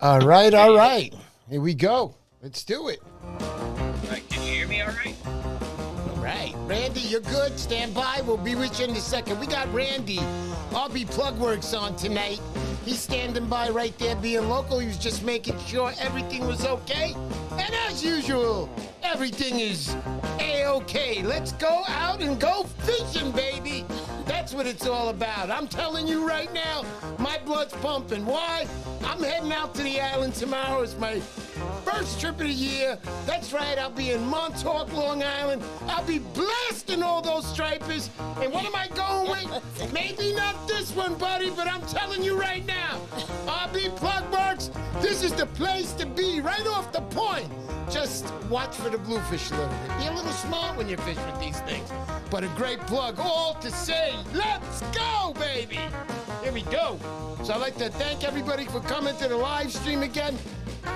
All right. Here we go. Let's do it. Can you hear me all right? All right. Randy, you're good. Stand by. We'll be with you in a second. We got Randy, RB Plugworks on tonight. He's standing by right there being local. He was just making sure everything was okay. And as usual, everything is A-okay. Let's go out and go fishing, baby. That's what it's all about. I'm telling you right now, my blood's pumping. Why? I'm heading out to the island tomorrow. It's my first trip of the year. That's right, I'll be in Montauk, Long Island. I'll be blasting all those stripers. And what am I going with? Maybe not this one, buddy, but I'm telling you right now, RB Plugworks, this is the place to be, right off the point. Just watch for the bluefish a little bit. Be a little smart when you fish with these things. But a great plug, all to say, let's go, baby. Here we go. So I'd like to thank everybody for coming to the live stream again.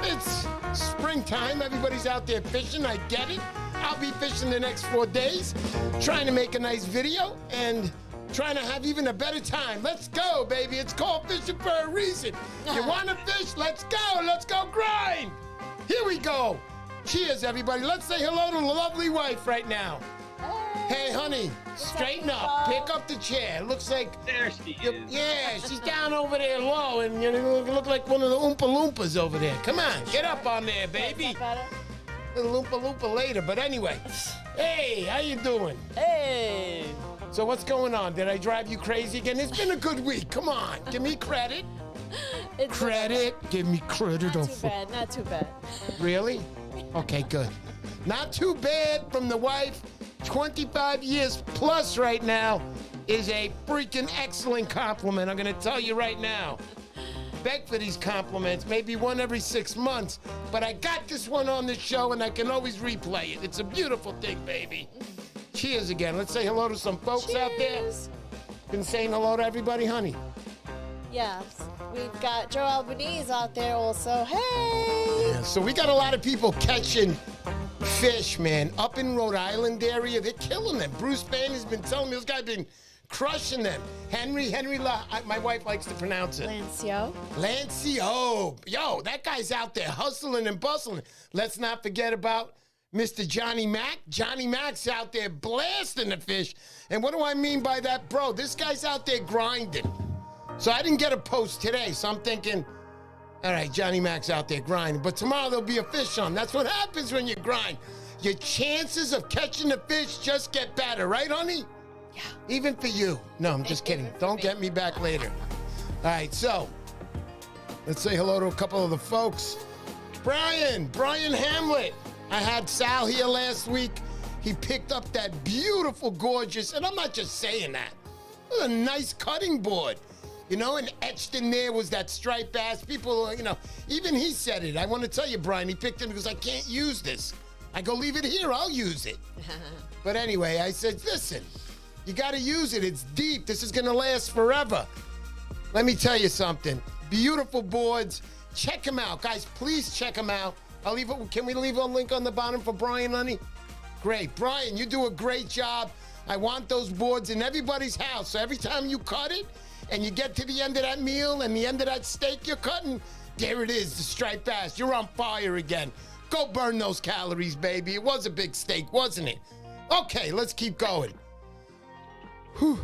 It's springtime. Everybody's out there fishing. I get it. I'll be fishing the next 4 days, trying to make a nice video and trying to have even a better time. Let's go, baby. It's called fishing for a reason. You want to fish? Let's go. Let's go grind. Here we go. Cheers, everybody. Let's say hello to the lovely wife right now. Hey, honey, straighten up. Pick up the chair. Looks like... There she is. Yeah, she's down over there low, and you look like one of the Oompa Loompas over there. Come on, get up on there, baby. Little Oompa Loompa later, but anyway. Hey, how you doing? Hey. So what's going on? Did I drive you crazy again? It's been a good week. Come on, give me credit. Give me credit. Not too bad. Really? Okay, good. Not too bad from the wife. 25 years plus right now is a freaking excellent compliment. I'm going to tell you right now. Beg for these compliments, maybe one every 6 months, but I got this one on the show and I can always replay it. It's a beautiful thing, baby. Cheers again. Let's say hello to some folks out there. Been saying hello to everybody, honey? Yes. We've got Joe Albanese out there also. Hey! Yeah, so we got a lot of people catching fish, man. Up in Rhode Island area, they're killing them. Bruce Bain has been telling me this guy's been crushing them. My wife likes to pronounce it. Lancio. Yo, that guy's out there hustling and bustling. Let's not forget about Mr. Johnny Mac. Johnny Mac's out there blasting the fish. And what do I mean by that, bro? This guy's out there grinding. So I didn't get a post today, so I'm thinking, all right, Johnny Mac's out there grinding, but tomorrow there'll be a fish on. That's what happens when you grind. Your chances of catching the fish just get better, right, honey? Yeah. Even for you. No, I'm just kidding. Don't get me back later. All right, so let's say hello to a couple of the folks. Brian Hamlet. I had Sal here last week. He picked up that beautiful, gorgeous, and I'm not just saying that. It was a nice cutting board. You know, and etched in there was that striped bass. People, even he said it. I want to tell you, Brian, he picked it because I can't use this. I go, leave it here, I'll use it. But anyway, I said, listen, you got to use it. It's deep. This is going to last forever. Let me tell you something. Beautiful boards. Check them out. Guys, please check them out. Can we leave a link on the bottom for Brian, honey? Great. Brian, you do a great job. I want those boards in everybody's house. So every time you cut it, and you get to the end of that meal and the end of that steak you're cutting, there it is, the striped bass. You're on fire again. Go burn those calories, baby. It was a big steak, wasn't it? Okay, let's keep going. Whew.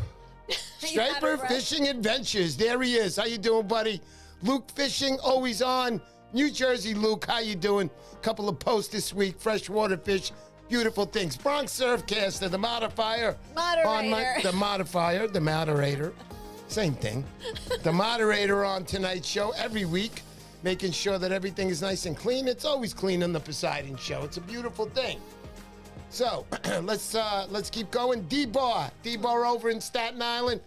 Striper Fishing Adventures. There he is. How you doing, buddy? Luke Fishing, always on. New Jersey, Luke. How you doing? Couple of posts this week. Freshwater fish. Beautiful things. Bronx Surfcaster, the modifier. The moderator. Same thing. The moderator on tonight's show every week, making sure that everything is nice and clean. It's always clean on the Poseidon show. It's a beautiful thing. So let's keep going. D-Bar over in Staten Island.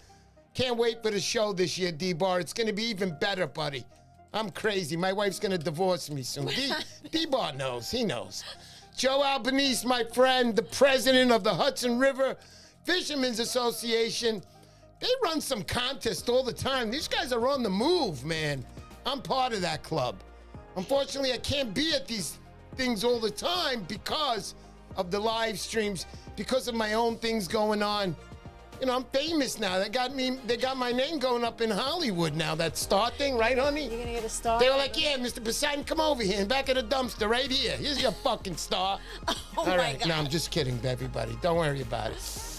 Can't wait for the show this year, D-Bar. It's going to be even better, buddy. I'm crazy. My wife's going to divorce me soon. D-Bar knows. He knows. Joe Albanese, my friend, the president of the Hudson River Fishermen's Association. They run some contests all the time. These guys are on the move, man. I'm part of that club. Unfortunately, I can't be at these things all the time because of the live streams, because of my own things going on. You know, I'm famous now. They got my name going up in Hollywood now. That star thing, right, honey? You're gonna get a star? They were like, yeah, Mr. Poseidon, come over here in back of the dumpster right here. Here's your fucking star. Oh All my right, God. no, I'm just kidding, everybody. Don't worry about it.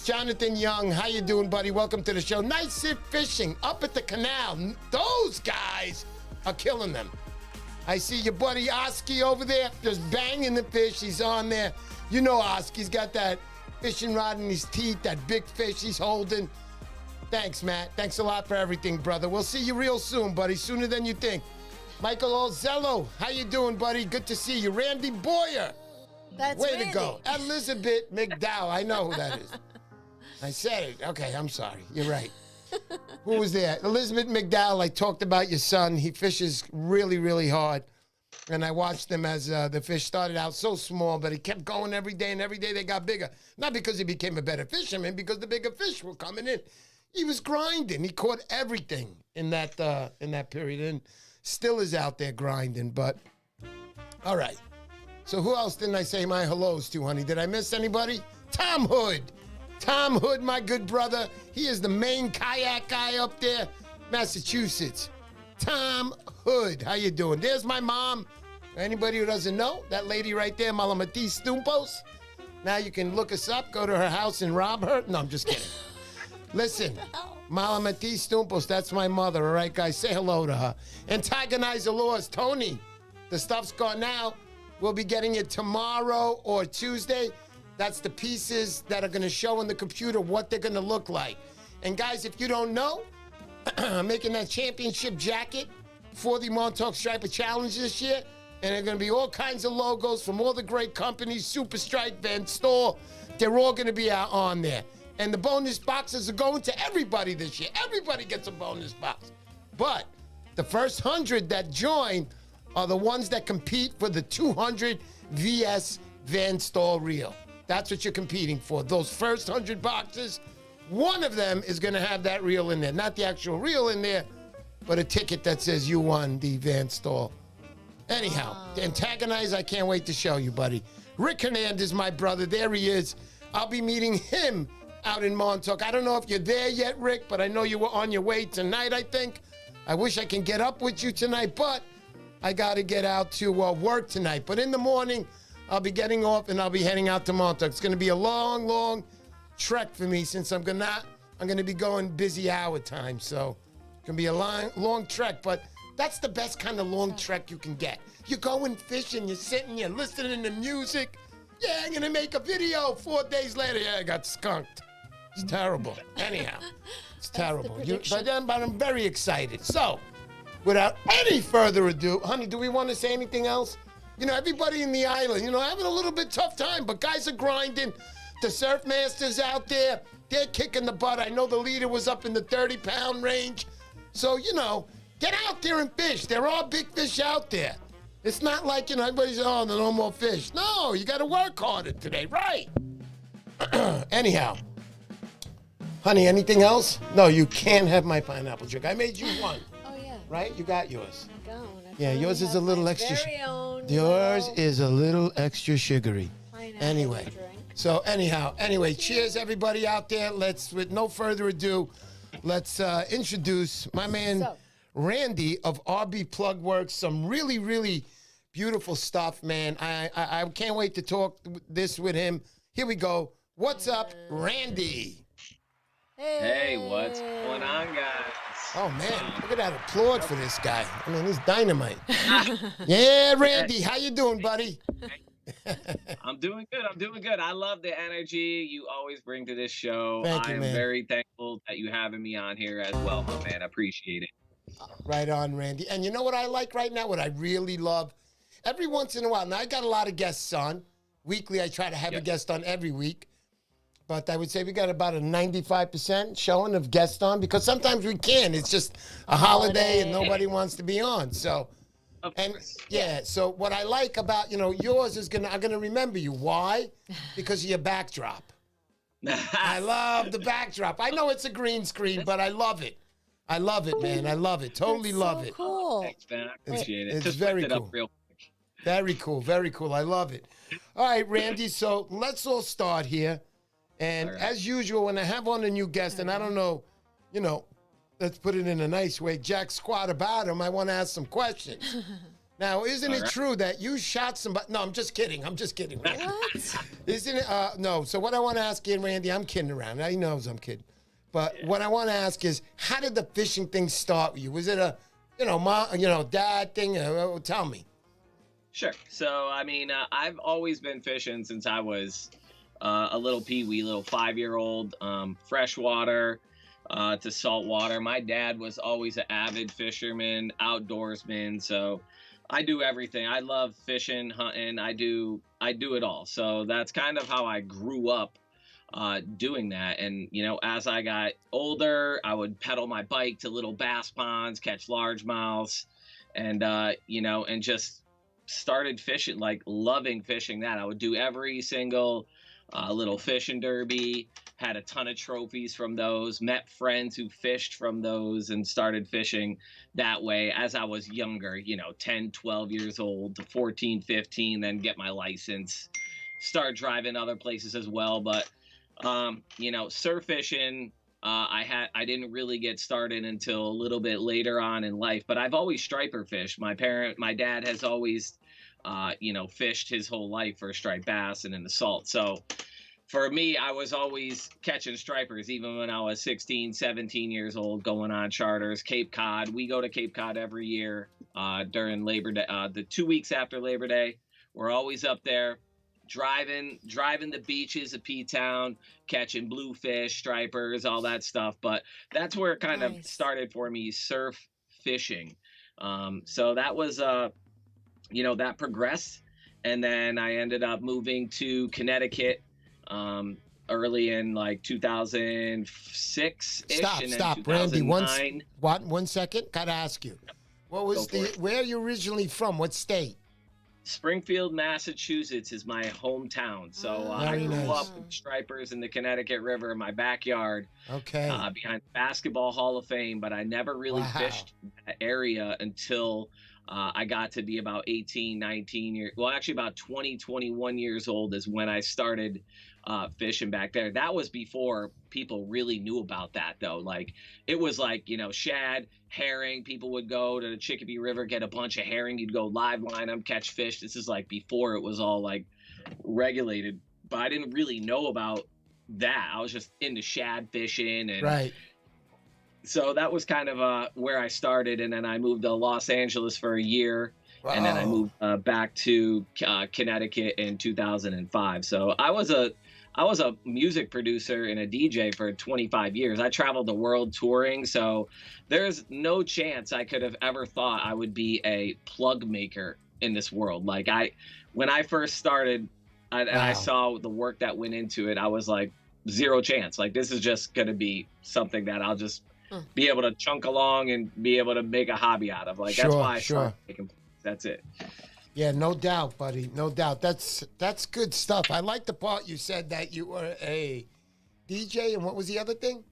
Jonathan Young, how you doing, buddy? Welcome to the show. Night Sit Fishing up at the canal. Those guys are killing them. I see your buddy Oski over there just banging the fish. He's on there. You know Oski's got that fishing rod in his teeth, that big fish he's holding. Thanks, Matt. Thanks a lot for everything, brother. We'll see you real soon, buddy, sooner than you think. Michael Olzello, how you doing, buddy? Good to see you. Randy Boyer. That's Way Randy. to go. Elizabeth McDowell. I know who that is. I said it. Okay, I'm sorry. You're right. Who was there? Elizabeth McDowell. I talked about your son. He fishes really, really hard. And I watched him as the fish started out so small, but he kept going every day, and every day they got bigger. Not because he became a better fisherman, because the bigger fish were coming in. He was grinding. He caught everything in that period, and still is out there grinding. But all right. So who else didn't I say my hellos to, honey? Did I miss anybody? Tom Hood. Tom Hood, my good brother. He is the main kayak guy up there, Massachusetts. Tom Hood, how you doing? There's my mom. Anybody who doesn't know, that lady right there, Malamati Stumpos. Now you can look us up, go to her house and rob her. No, I'm just kidding. Listen, Malamati Stumpos, that's my mother, all right, guys? Say hello to her. Antagonize the laws. Tony, the stuff's gone now. We'll be getting it tomorrow or Tuesday. That's the pieces that are going to show on the computer what they're going to look like. And guys, if you don't know, I'm making that championship jacket for the Montauk Striper Challenge this year. And there are going to be all kinds of logos from all the great companies, Super Stripe, Van Store. They're all going to be out on there. And the bonus boxes are going to everybody this year. Everybody gets a bonus box. But the first 100 that join are the ones that compete for the 200 VS Van Store reel. That's what you're competing for. Those first 100 boxes, one of them is going to have that reel in there. Not the actual reel in there, but a ticket that says you won the Van Store. Anyhow, the Antagonize, I can't wait to show you, buddy. Rick Hernandez, my brother, there he is. I'll be meeting him out in Montauk. I don't know if you're there yet, Rick, but I know you were on your way tonight, I think. I wish I can get up with you tonight, but I got to get out to work tonight. But in the morning, I'll be getting off and I'll be heading out to Montauk. It's going to be a long, long trek for me since I'm going to be going busy hour time. So it's going to be a long trek, but that's the best kind of long trek you can get. You're going fishing, you're sitting, you're listening to music. Yeah, I'm going to make a video 4 days later. Yeah, I got skunked. It's terrible. Anyhow, it's terrible. But I'm very excited. So without any further ado, honey, do we want to say anything else? You know, everybody in the island, having a little bit tough time, but guys are grinding. The surf masters out there, they're kicking the butt. I know the leader was up in the 30-pound range. So, get out there and fish. There are big fish out there. It's not like, everybody's, there are no more fish. No, you got to work harder today, right? Anyhow, honey, anything else? No, you can't have my pineapple drink. I made you one. Oh, yeah. Right? You got yours. Yeah, yours is a little extra. Yours is a little extra sugary. Anyway, drink. so cheers everybody out there. Let's, with no further ado, let's introduce my man Randy of RB Plugworks. Some really, really beautiful stuff, man. I can't wait to talk this with him. Here we go. What's up, Randy? Hey, what's going on, guys? Oh, man, look at that applaud for this guy. I mean, he's dynamite. Yeah, Randy, how you doing, buddy? I'm doing good. I love the energy you always bring to this show. Thank you, I'm man. very thankful that you having me on here as well, my man. I appreciate it. Right on, Randy. And you know what I like right now, what I really love? Every once in a while, now I got a lot of guests on. Weekly, I try to have a guest on every week. But I would say we got about a 95% showing of guests on because sometimes we can. It's just a holiday and nobody wants to be on. So, so what I like about, yours is I'm gonna remember you. Why? Because of your backdrop. I love the backdrop. I know it's a green screen, but I love it. I love it, man. I love it. Totally love it. Cool. Thanks, man. I appreciate it. It's Just very lift it cool. up real quick. Very cool. Very cool. I love it. All right, Randy. So let's all start here. And All right. as usual, when I have on a new guest, and I don't know, you know, let's put it in a nice way, jack squat about him, I want to ask some questions. Now, isn't it true that you shot somebody? No, I'm just kidding. I'm just kidding. Randy. What? Isn't it? No. So what I want to ask you, Randy, I'm kidding around. He knows I'm kidding. But what I want to ask is, how did the fishing thing start with you? Was it a, dad thing? Tell me. Sure. So, I mean, I've always been fishing since I was a little peewee, little 5-year-old, freshwater to saltwater. My dad was always an avid fisherman, outdoorsman. So I do everything. I love fishing, hunting. I do it all. So that's kind of how I grew up doing that. And, as I got older, I would pedal my bike to little bass ponds, catch largemouths, and, and just started fishing, like loving fishing that. I would do every single little fishing derby, had a ton of trophies from those, met friends who fished from those, and started fishing that way as I was younger, 10, 12 years old to 14, 15, then get my license, start driving other places as well. But, surf fishing, I didn't really get started until a little bit later on in life, but I've always striper fished. My dad has always, fished his whole life for striped bass and in the salt. So for me, I was always catching stripers, even when I was 16, 17 years old, going on charters. Cape Cod. We go to Cape Cod every year during Labor Day, the 2 weeks after Labor Day. We're always up there driving the beaches of P-Town, catching bluefish, stripers, all that stuff. But that's where it kind of started for me, surf fishing. So that was, that progressed. And then I ended up moving to Connecticut early in like 2006-ish. Stop, Randy. One second. Gotta ask you. What was where are you originally from? What state? Springfield, Massachusetts is my hometown. So I grew up with stripers in the Connecticut River in my backyard. Okay. Behind the Basketball Hall of Fame, but I never really fished that area until I got to be about 18, 19 years. Well, actually about 20, 21 years old is when I started fishing back there. That was before people really knew about that, though. Like, it was like, shad, herring. People would go to the Chicopee River, get a bunch of herring. You'd go live line them, catch fish. This is like before it was all like regulated. But I didn't really know about that. I was just into shad fishing. And right. So that was kind of where I started. And then I moved to Los Angeles for a year. Wow. And then I moved back to Connecticut in 2005. So I was a music producer and a DJ for 25 years. I traveled the world touring, so there's no chance I could have ever thought I would be a plug maker in this world. Like, when I first started and I saw the work that went into it, I was like, zero chance. Like, this is just going to be something that I'll just be able to chunk along and be able to make a hobby out of. Like, that's why I started making plugs. That's it. Yeah, no doubt, buddy. No doubt. That's good stuff. I like the part you said that you were a DJ, and what was the other thing?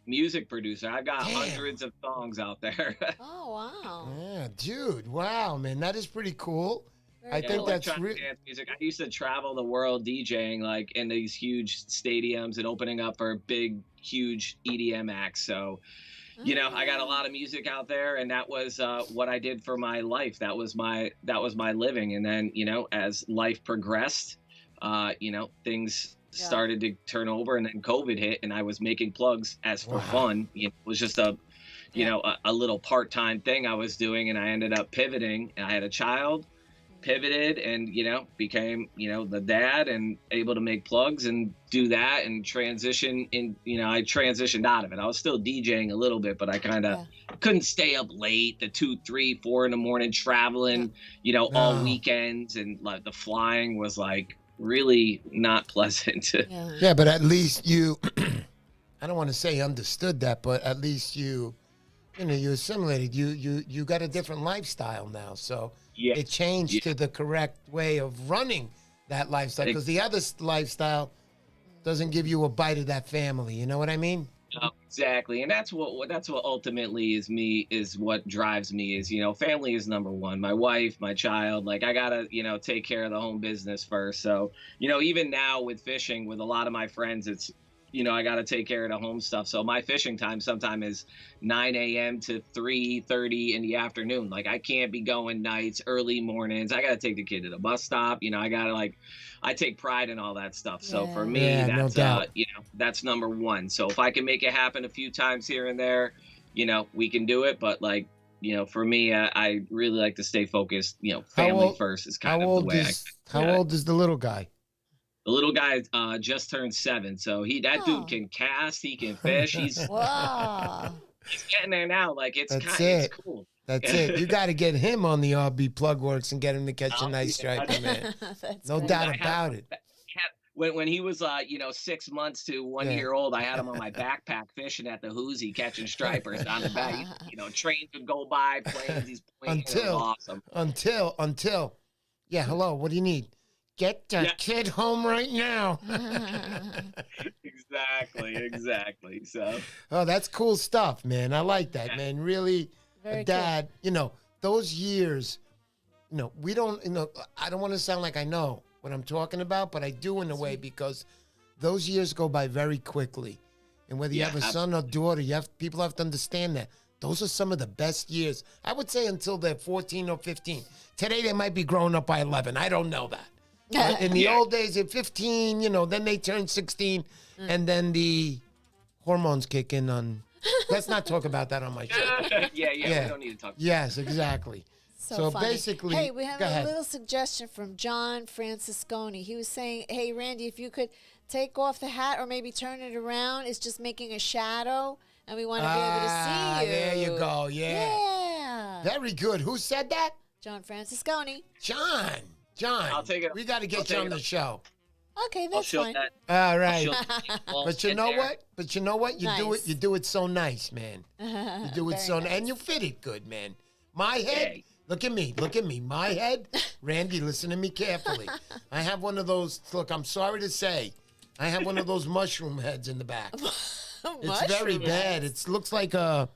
Music producer. I've got hundreds of songs out there. Oh, wow. Yeah, dude. Wow, man. That is pretty cool. I think that's dance music. I used to travel the world DJing, like, in these huge stadiums and opening up for big, huge EDM acts. So, I got a lot of music out there, and that was what I did for my life. That was my living. And then, as life progressed, things started to turn over, and then COVID hit, and I was making plugs as for fun. It was just a little part-time thing I was doing, and I ended up pivoting, and I had a child, pivoted, and became the dad and able to make plugs and do that and transition in. I transitioned out of it. I was still DJing a little bit, but I kind of couldn't stay up late, the 2, 3, 4 in the morning, traveling all weekends, and like the flying was like really not pleasant. Yeah, but at least you I don't want to say understood that, but at least you assimilated. You got a different lifestyle now, so it changed to the correct way of running that lifestyle, because the other lifestyle doesn't give you a bite of that family. You know what I mean? Exactly, and that's what ultimately is what drives me is, family is number one. My wife, my child, like I gotta, take care of the home business first. So, even now with fishing with a lot of my friends, it's, I gotta take care of the home stuff. So my fishing time sometimes is 9 a.m. to 3:30 in the afternoon. Like I can't be going nights, early mornings. I gotta take the kid to the bus stop. I gotta I take pride in all that stuff. So for me, Yeah, no that's doubt. that's number one. So if I can make it happen a few times here and there, we can do it. But for me, I really like to stay focused. Family first is kind of the way how old is the little guy? the little guy just turned 7, so that dude Oh. can cast, he can fish, Wow. he's getting there now. Like it's That's it's it. cool. That's it. You got to get him on the RB Plugworks and get him to catch a Oh, nice yeah. striper, man. That's No great. doubt I had about it. when he was 6 months to 1 Yeah. year old, I had him on my backpack fishing at the Hoosie, catching stripers on the back. Trains would go by, planes, he's pointing. It was awesome. Until, yeah, hello, what do you need? Get that kid home right now. Exactly. So Oh, that's cool stuff, man. I like that, man. Really, Very a dad, those years, we don't, I don't want to sound like I know what I'm talking about, but I do in a way because those years go by very quickly. And whether you have a son or daughter, people have to understand that. Those are some of the best years. I would say until they're 14 or 15. Today, they might be growing up by 11. I don't know that. But in the old days, at 15, then they turn 16, and then the hormones kick in on. Let's not talk about that on my show. yeah, we don't need to talk. Yes, exactly. So funny. basically, hey, we have go a ahead. little suggestion from John Francisconi. He was saying, hey, Randy, if you could take off the hat or maybe turn it around, it's just making a shadow, and we want to be able to see you. There you go. Yeah. Very good. Who said that? John Francisconi. John. I'll take it. We got to get you on the show. Okay, I'll that's show fine. that. All right. Well, But you know what? You do it. Nice. You do it so nice, man. You do it Very so nice. and you fit it good, man. My head. Yay. Look at me. My head. Randy, listen to me carefully. I have one of those. Look, I'm sorry to say, I have one of those mushroom heads in the back. It's very bad. It looks like a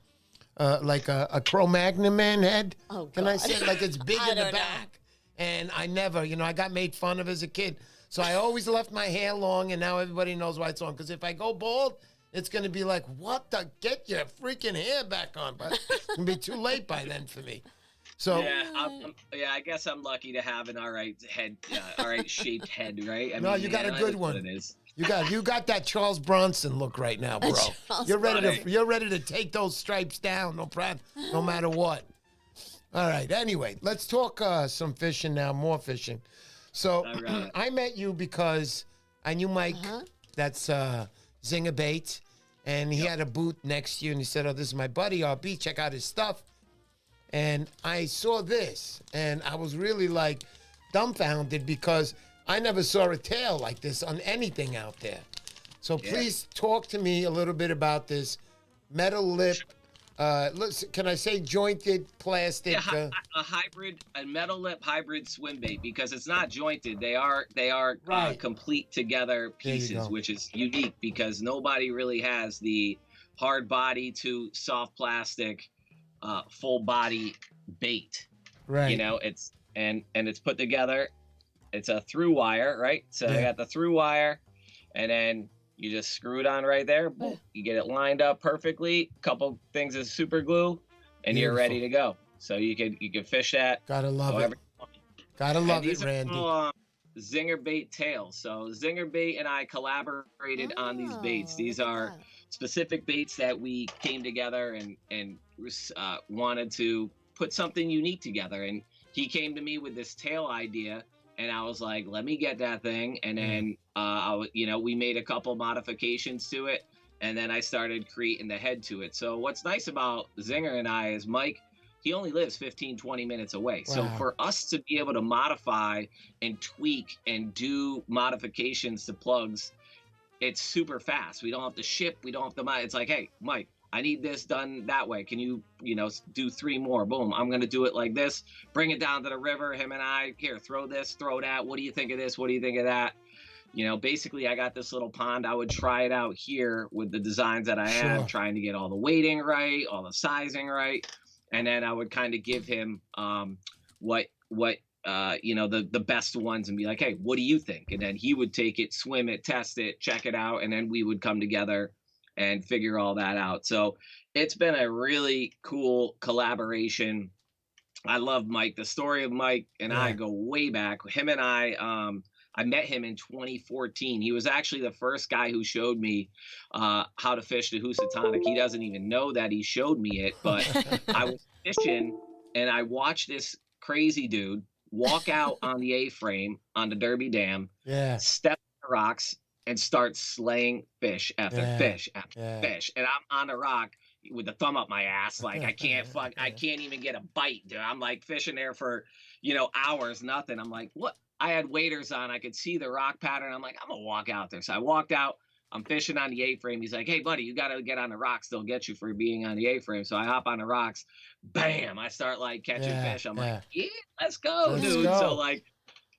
Cro-Magnon man head. Oh, Can I God. say like it's big I in the don't know. back? And I never, I got made fun of as a kid. So I always left my hair long, and now everybody knows why it's long. Because if I go bald, it's going to be like, what the? Get your freaking hair back on. But it's going to be too late by then for me. So I guess I'm lucky to have an all right head, all right shaped head, right? No, you got a good one. It is. you got that Charles Bronson look right now, bro. Charles You're ready to take those stripes down, no matter what. All right. Anyway, let's talk some fishing now, more fishing. So right. I met you because I knew Mike. That's Zinger Baits, and he had a booth next to you, and he said, "Oh, this is my buddy RB. Check out his stuff." And I saw this, and I was really like dumbfounded because I never saw a tail like this on anything out there. So please talk to me a little bit about this metal lip. Can I say jointed plastic? A metal lip hybrid swim bait, because it's not jointed. They are Right. complete together pieces, which is unique because nobody really has the hard body to soft plastic, full body bait. Right. It's and it's put together. It's a through wire, right? So I got the through wire, and then you just screw it on right there. Boom. You get it lined up perfectly. Couple things of super glue, and you're ready to go. So you can fish that. Gotta love it. Gotta love it, Randy. Zinger Bait tails. So Zinger Bait and I collaborated on these baits. These are specific baits that we came together and wanted to put something unique together. And he came to me with this tail idea, and I was like, let me get that thing. And then, we made a couple modifications to it, and then I started creating the head to it. So what's nice about Zinger and I is Mike, he only lives 15, 20 minutes away. Wow. So for us to be able to modify and tweak and do modifications to plugs, it's super fast. We don't have to ship. We don't have to, it's like, hey, Mike, I need this done that way. Can you, do 3 more? Boom. I'm going to do it like this. Bring it down to the river. Him and I, here, throw this, throw that. What do you think of this? What do you think of that? You know, basically I got this little pond. I would try it out here with the designs that I have, Sure. trying to get all the weighting right, all the sizing right. And then I would kind of give him what you know, the best ones, and be like, hey, what do you think? And then he would take it, swim it, test it, check it out, and then we would come together and figure all that out. So it's been a really cool collaboration. I love Mike. The story of Mike and I Yeah. go way back. Him and I met him in 2014. He was actually the first guy who showed me how to fish the Housatonic. He doesn't even know that he showed me it, but I was fishing and I watched this crazy dude walk out on the A-frame on the Derby Dam, Yeah. step on the rocks, and start slaying fish after Yeah. fish after Yeah. fish. And I'm on the rock with the thumb up my ass, like I can't even get a bite, dude. I'm like fishing there for, you know, hours, nothing. I'm like, what? I had waders on. I could see the rock pattern. I'm like, I'm gonna walk out there. So I walked out. I'm fishing on the A-frame. He's like, hey, buddy, you got to get on the rocks. They'll get you for being on the A-frame. So I hop on the rocks. Bam! I start like catching Yeah, fish. I'm yeah. like, yeah, let's go, Let's dude. go. So like,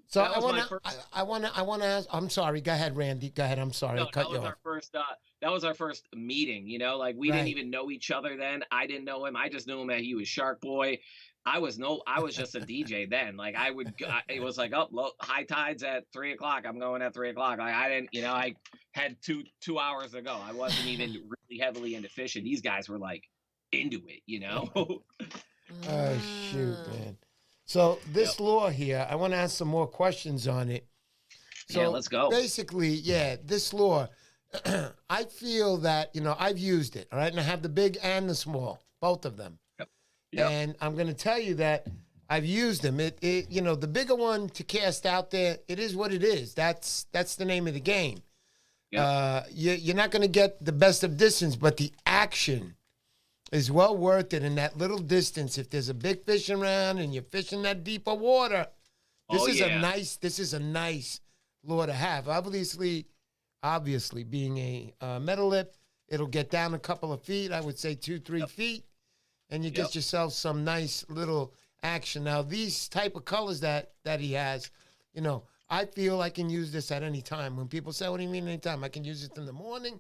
So that I was my want to, first- I want to ask. I'm sorry. Go ahead, Randy. Go ahead. I'm sorry. I no, cut that you was off. our first. That was our first meeting. You know, like we Right. didn't even know each other then. I didn't know him. I just knew him that he was Shark Boy. I was just a DJ then. Like it was like, oh, low, high tides at 3 o'clock. I'm going at 3 o'clock. Like I didn't, you know, I had two hours to go. I wasn't even really heavily into fishing. These guys were like into it, you know. Oh shoot, man. So this lure here, I want to ask some more questions on it. So Yeah, let's go. Basically, yeah, this lure, I feel that, you know, I've used it, all right, and I have the big and the small, both of them. Yep. And I'm going to tell you that I've used them. It, you know, the bigger one to cast out there, it is what it is. That's the name of the game. Yep. You're not going to get the best of distance, but the action is well worth it in that little distance. If there's a big fish around and you're fishing that deeper water, this is a nice lure to have. Obviously being a metal lip, it'll get down a couple of feet. I would say 2-3 feet, and you get yourself some nice little action. Now these type of colors that he has, you know, I feel I can use this at any time. When people say, what do you mean anytime? I can use it in the morning,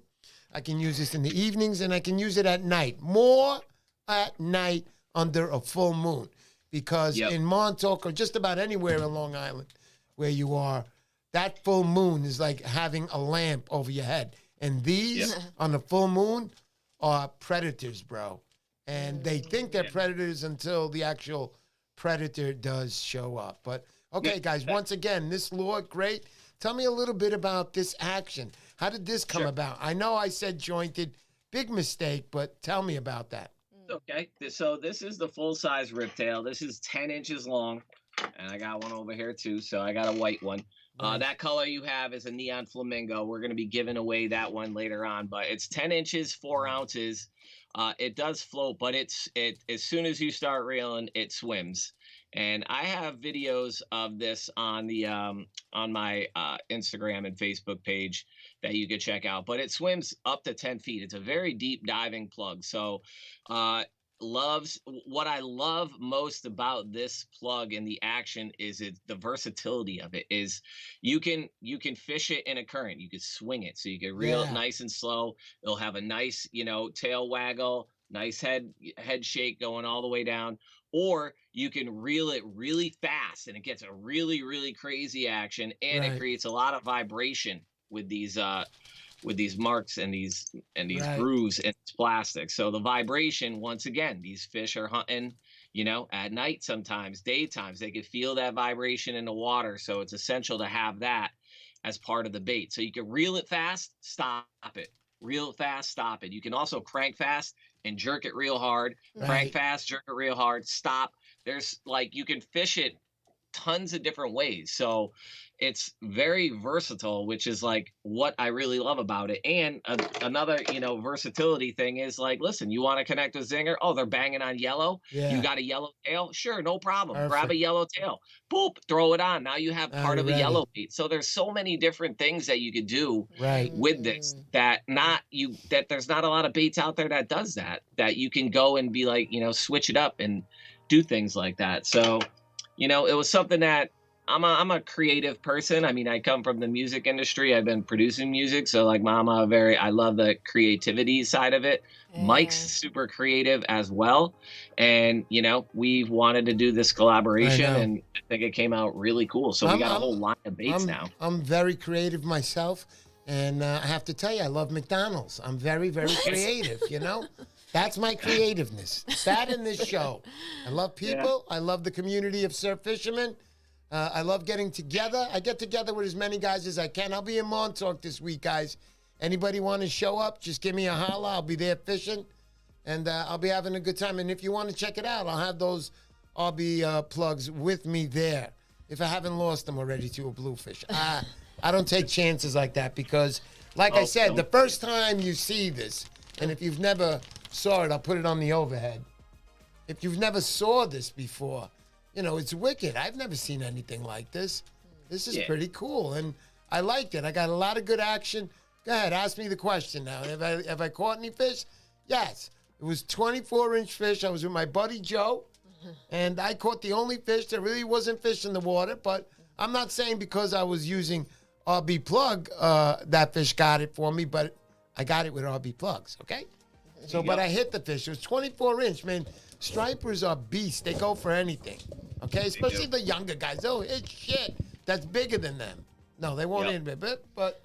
I can use this in the evenings, and I can use it at night. More at night under a full moon. Because in Montauk or just about anywhere in Long Island where you are, that full moon is like having a lamp over your head. And these on the full moon are predators, bro. And they think they're predators until the actual predator does show up. But, okay, guys, once again, this lure, great. Tell me a little bit about this action. How did this come about? I know I said jointed, big mistake, but tell me about that. Okay, so this is the full-size riptail. This is 10 inches long, and I got one over here too, so I got a white one. That color you have is a neon flamingo. We're going to be giving away that one later on, but it's 10 inches, 4 ounces. It does float, but as soon as you start reeling, it swims. And I have videos of this on the on my Instagram and Facebook page that you could check out. But it swims up to 10 feet. It's a very deep diving plug. So what I love most about this plug and the action is the versatility of it. Is you can fish it in a current. You can swing it, so you can reel it nice and slow. It'll have a nice, you know, tail waggle, nice head shake going all the way down. Or you can reel it really fast, and it gets a really, really crazy action, and it creates a lot of vibration with these marks and these grooves in its plastic. So the vibration, once again, these fish are hunting, you know, at night sometimes, daytimes. They can feel that vibration in the water. So it's essential to have that as part of the bait. So you can reel it fast, stop it. Reel it fast, stop it. You can also crank fast and jerk it real hard. Crank fast, jerk it real hard, stop. There's like, you can fish it tons of different ways. So it's very versatile, which is like what I really love about it. And another, you know, versatility thing is like, listen, you want to connect with Zinger? Oh, they're banging on yellow. You got a yellow tail? Sure, no problem. Grab a yellow tail. Boop, throw it on. Now you have part of a yellow bait. So there's so many different things that you could do with this that there's not a lot of baits out there that does that you can go and be like, you know, switch it up and do things like that. So, you know, it was something that I'm a creative person. I mean, I come from the music industry. I've been producing music, so like I love the creativity side of it. Mike's Yeah. super creative as well, and we've wanted to do this I collaboration, know. and I think it came out really cool. So we I'm got a I'm whole line of baits now. I'm very creative myself, and I have to tell you, I love McDonald's. I'm very, very creative. That's my creativeness. That in this show. I love people. I love the community of surf fishermen. I love getting together. I get together with as many guys as I can. I'll be in Montauk this week, guys. Anybody want to show up, just give me a holla. I'll be there fishing, and I'll be having a good time. And if you want to check it out, I'll have those RB plugs with me there. If I haven't lost them already to a bluefish. I don't take chances like that because, like I said, the first time you see this, and if you've never saw it, I'll put it on the overhead. If you've never saw this before, it's wicked. I've never seen anything like this. This is pretty cool, and I liked it. I got a lot of good action. Go ahead, ask me the question now. Have I caught any fish? Yes. It was 24-inch fish. I was with my buddy Joe, and I caught the only fish. There really wasn't fish in the water, but I'm not saying because I was using RB Plug, that fish got it for me, but I got it with RB Plugs, okay? So, but I hit the fish. It was 24-inch, man. Stripers are beasts. They go for anything, okay? Especially the younger guys. Oh, it's shit. That's bigger than them. No, they won't hit it, but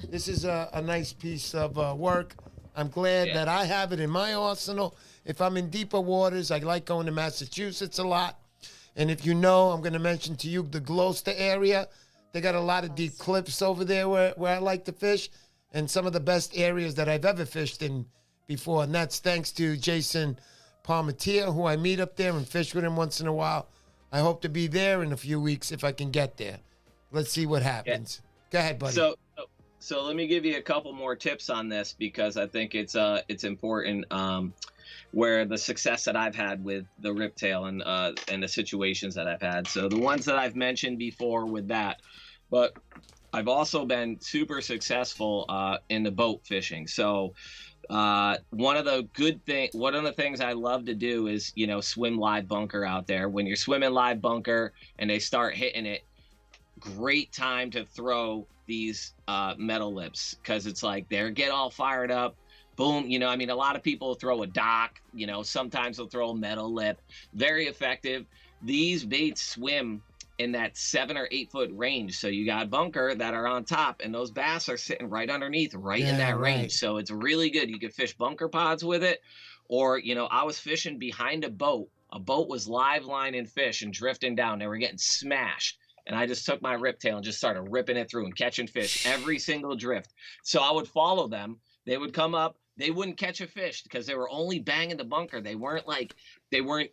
this is a nice piece of work. I'm glad that I have it in my arsenal. If I'm in deeper waters, I like going to Massachusetts a lot. And if you know, I'm going to mention to you the Gloucester area. They got a lot of deep cliffs over there where I like to fish, and some of the best areas that I've ever fished in before. And that's thanks to Jason Palmatier, who I meet up there and fish with him once in a while. I hope to be there in a few weeks if I can get there. Let's see what happens. Go ahead, buddy. So let me give you a couple more tips on this because I think it's important. Where the success that I've had with the riptail and the situations that I've had. So the ones that I've mentioned before with that, but I've also been super successful in the boat fishing. So one of the things I love to do is, swim live bunker out there. When you're swimming live bunker and they start hitting it, great time to throw these metal lips because it's like they get all fired up. Boom, a lot of people throw a dock, sometimes they'll throw a metal lip. Very effective. These baits swim in that 7 or 8 foot range. So you got bunker that are on top, and those bass are sitting right underneath, in that range. So it's really good. You could fish bunker pods with it. Or, I was fishing behind a boat. A boat was live lining fish and drifting down. They were getting smashed. And I just took my riptail and just started ripping it through and catching fish every single drift. So I would follow them. They would come up. They wouldn't catch a fish because they were only banging the bunker. They weren't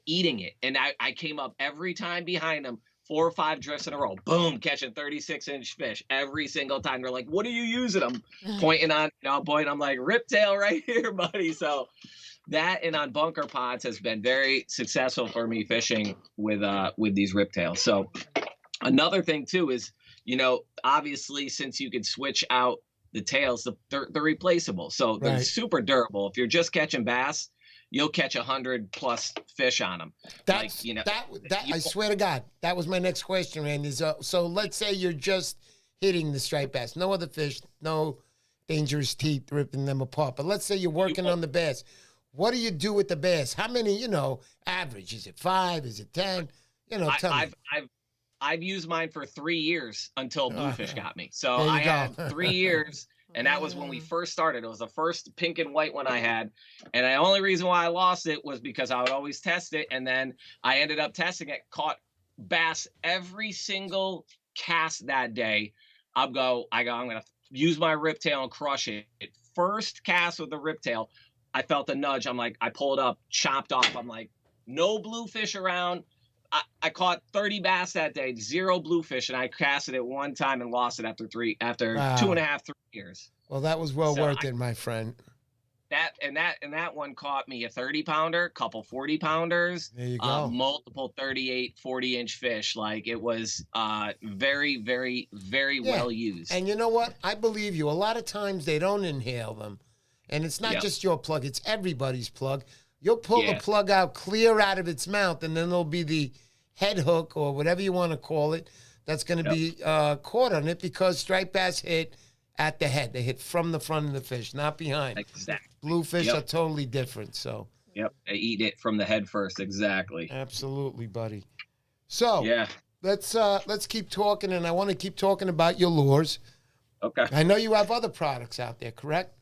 eating it. And I came up every time behind them, 4 or 5 drifts in a row. Boom, catching 36-inch fish every single time. They're like, "What are you using?" I'm pointing on, I'm like, "Riptail right here, buddy." So that and on bunker pods has been very successful for me fishing with these riptails. So another thing too is, obviously since you could switch out the tails, they're replaceable. So they're super durable. If you're just catching bass, you'll catch 100+ fish on them. That's, I swear to God, that was my next question, Randy. So let's say you're just hitting the striped bass, no other fish, no dangerous teeth ripping them apart. But let's say you're working on the bass. What do you do with the bass? How many, average? Is it 5? Is it 10? Tell me. I've used mine for 3 years until bluefish got me. So I had 3 years, and that was when we first started. It was the first pink and white one I had, and the only reason why I lost it was because I would always test it, and then I ended up testing it, caught bass every single cast that day. I'm going to use my riptail and crush it. First cast with the riptail, I felt a nudge. I'm like, I pulled up, chopped off. I'm like, no bluefish around. I caught 30 bass that day, 0 bluefish, and I casted it one time and lost it after 2.5, 3 years. Well, that was well worth it, my friend. That one caught me a 30-pounder, couple 40-pounders, there you go. Multiple 38, 40-inch fish. Like it was very, very, very well used. And you know what? I believe you. A lot of times they don't inhale them, and it's not just your plug; it's everybody's plug. You'll pull the plug out clear out of its mouth, and then there'll be the head hook or whatever you want to call it that's going to be caught on it because striped bass hit at the head. They hit from the front of the fish, not behind. Exactly. Bluefish are totally different. So. Yep, they eat it from the head first. Exactly. Absolutely, buddy. So yeah, let's keep talking, and I want to keep talking about your lures. Okay. I know you have other products out there, correct?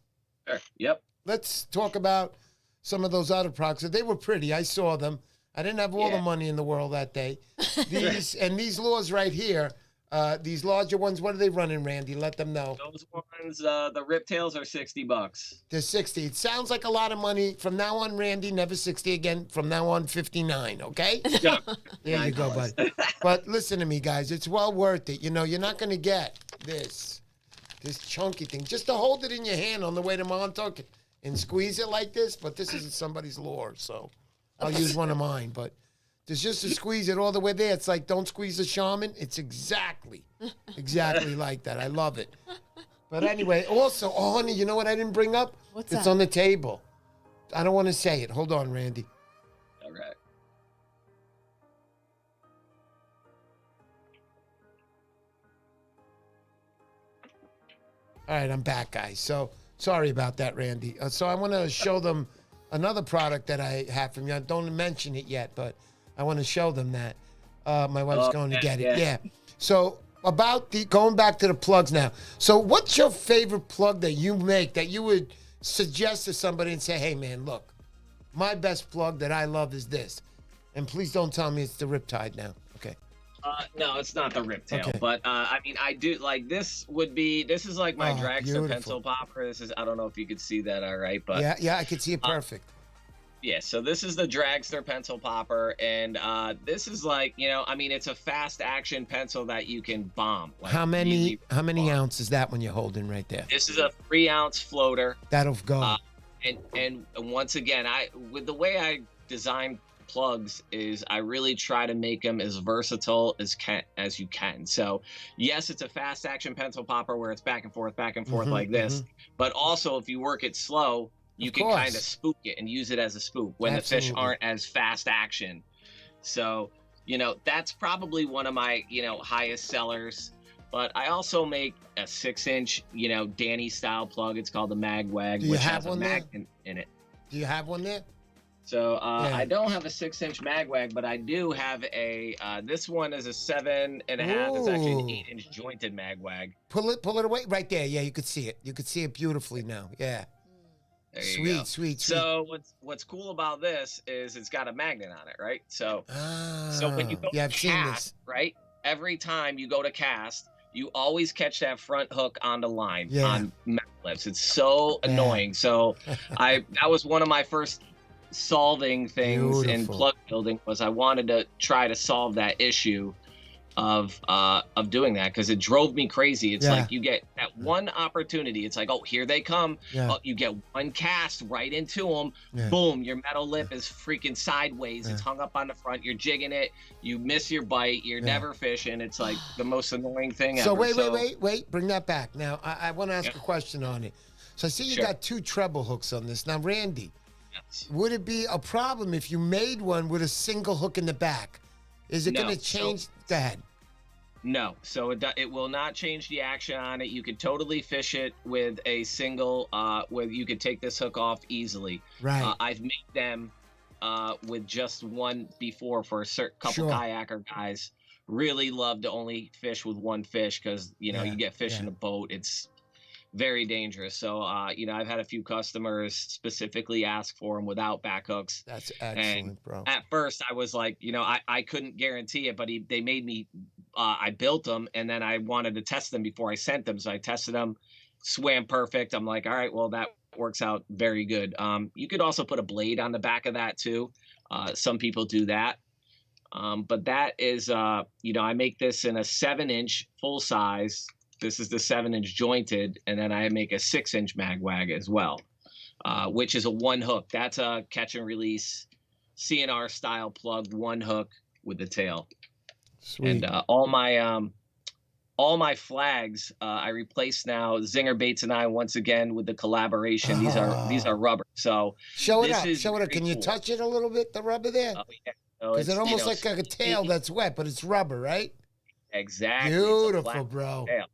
Sure. Yep. Let's talk about some of those other products. They were pretty. I saw them. I didn't have all the money in the world that day. These lures right here, these larger ones, what are they running, Randy? Let them know. Those ones, the riptails are $60. They're 60. It sounds like a lot of money. From now on, Randy, never 60 again. From now on, 59, okay? Yeah. There you go, bud. But listen to me, guys. It's well worth it. You know, you're not going to get this chunky thing. Just to hold it in your hand on the way to Montauk and squeeze it like this, but this isn't somebody's lure, so I'll use one of mine. But there's just to squeeze it all the way there. It's like don't squeeze the shaman. It's exactly like that. I love it. But anyway, also, oh, honey, you know what I didn't bring up? What's it's that? on the table. I don't want to say it. Hold on, Randy. All right. All right, I'm back, guys. So sorry about that, Randy. So I want to show them another product that I have from you. I don't mention it yet, but I want to show them that. My wife's going to get it. Yeah. So about going back to the plugs now. So what's your favorite plug that you make that you would suggest to somebody and say, hey, man, look, my best plug that I love is this. And please don't tell me it's the Riptide now. Okay. No, it's not the riptail, Okay. but I mean, I do like this. This is like my dragster beautiful. pencil popper. This is, I don't know if you could see that, all right, but Yeah, I could see it perfect. yeah. So this is the dragster pencil popper, and this is like, you know, I mean, it's a fast action pencil that you can bomb. Like, How many really bomb. ounces is that one you're holding right there? This is a 3-ounce floater, That'll go. and once again, with the way I design plugs is I really try to make them as versatile as you can. So yes, it's a fast action pencil popper where it's back and forth like this, but also if you work it slow, you can kind of spook it and use it as a spook when the fish aren't as fast action. So, you know, that's probably one of my, you know, highest sellers. But I also make a 6-inch, you know, Danny style plug. It's called the Magwag, which has a magnet in it. Do you have one there? So I don't have a 6-inch magwag, but I do have a. This one is a 7.5. It's actually an 8-inch jointed magwag. Pull it away right there. Yeah, you could see it. You could see it beautifully now. Yeah. There you go. Sweet. So what's cool about this is it's got a magnet on it, right? So when you go to cast, right, every time you go to cast, you always catch that front hook on the line on metal lips. It's so annoying. So that was one of my first solving things in plug building was I wanted to try to solve that issue of doing that because it drove me crazy. It's like you get that one opportunity. It's like, oh, here they come. Oh, you get one cast right into them. Boom, your metal lip is freaking sideways. It's hung up on the front. You're jigging it. You miss your bite. You're never fishing. It's like the most annoying thing ever. Wait. Bring that back. Now, I want to ask a question on it. So I see you got 2 treble hooks on this. Now, Randy, would it be a problem if you made one with a single hook in the back? Is it going to change? Go ahead. No, so it will not change the action on it. You could totally fish it with a single, where you could take this hook off easily. Right. I've made them with just one before for a certain couple kayaker guys. Really love to only fish with one fish because, you know, you get fish in a boat. It's very dangerous. So, you know, I've had a few customers specifically ask for them without back hooks. That's excellent, bro. At first, I was like, you know, I couldn't guarantee it, but they made me, I built them, and then I wanted to test them before I sent them. So I tested them, swam perfect. I'm like, all right, well, that works out very good. You could also put a blade on the back of that too. Some people do that. But that is, you know, I make this in a 7-inch full size. This is the 7-inch jointed, and then I make a 6-inch magwag as well, which is a 1 hook. That's a catch and release CNR style plug, 1 hook with the tail. Sweet. And all my flags I replace now. Zinger Baits and I once again with the collaboration. These are rubber. So show it up. Can you touch it a little bit? The rubber there. Oh yeah. Because it's almost like a tail that's wet, but it's rubber, right? Exactly. It's a Beautiful, flat bro. tail.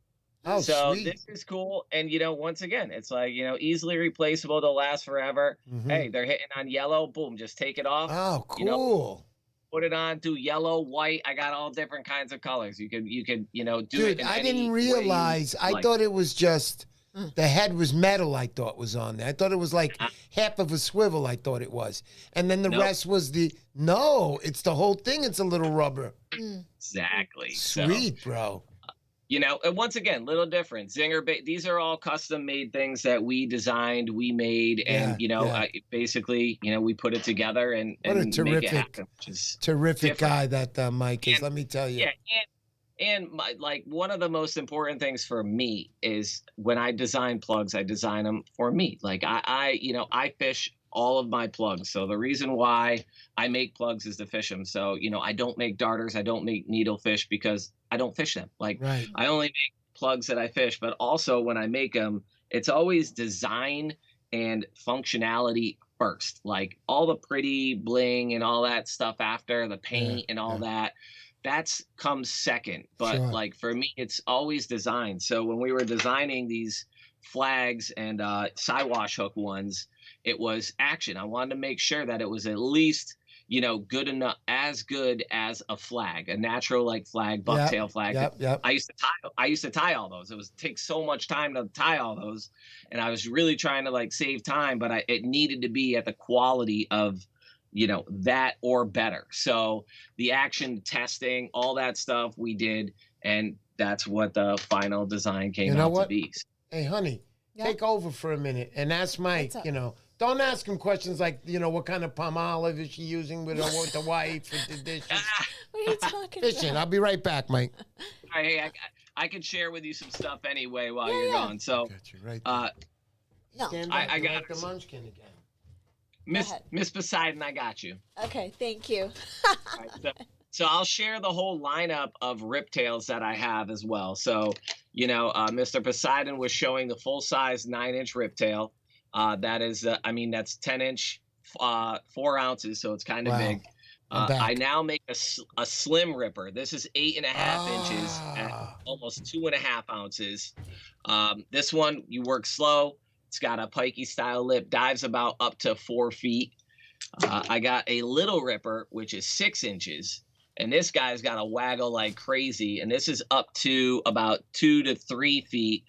Oh, So sweet. this is cool. And, once again, it's like, easily replaceable. They'll last forever. Hey, they're hitting on yellow. Boom, just take it off. Oh, You know, cool. put it on, do yellow, white. I got all different kinds of colors. You could, do Dude, it in I any didn't way you realize. I like. thought it was just the head was metal. I thought was on there. I thought it was like half of a swivel. I thought it was, and then the Nope. rest was the. No, it's the whole thing. It's a little rubber. Exactly. Sweet, bro. And once again, little different. Zinger Bait. These are all custom made things that we designed, we made, and basically, we put it together and What a make it terrific, happen, which is terrific different. guy that Mike is. Let me tell you. Yeah, and one of the most important things for me is when I design plugs, I design them for me. Like I fish all of my plugs. So the reason why I make plugs is to fish them. So, I don't make darters. I don't make needlefish because I don't fish them. Like Right. I only make plugs that I fish, but also when I make them, it's always design and functionality first. Like all the pretty bling and all that stuff after the paint and all that. That's comes second. But Sure. like for me, it's always design. So when we were designing these flags and Siwash hook ones, it was action. I wanted to make sure that it was at least, good enough, as good as a flag, a natural like flag, bucktail flag. Yep. I used to tie all those. It take so much time to tie all those, and I was really trying to like save time, but it needed to be at the quality of, that or better. So the action testing, all that stuff we did, and that's what the final design came out to be. Hey, honey, take over for a minute and ask Mike, don't ask him questions like, what kind of palm olive is she using with the white for the dishes. What are you talking Fishing. about? I'll be right back, Mike. All right, I could share with you some stuff anyway while you're gone. So, Got you right No. Stand I up, got like the it. munchkin again. Miss Poseidon, I got you. Okay, thank you. All right, so I'll share the whole lineup of riptails that I have as well. So, Mr. Poseidon was showing the full size 9-inch riptail. That is, that's 10-inch, 4 ounces, so it's kind of big. I now make a slim ripper. This is 8.5 inches at almost 2.5 ounces. This one, you work slow. It's got a pikey style lip, dives about up to 4 feet. I got a little ripper, which is 6 inches. And this guy's got a waggle like crazy. And this is up to about 2 to 3 feet.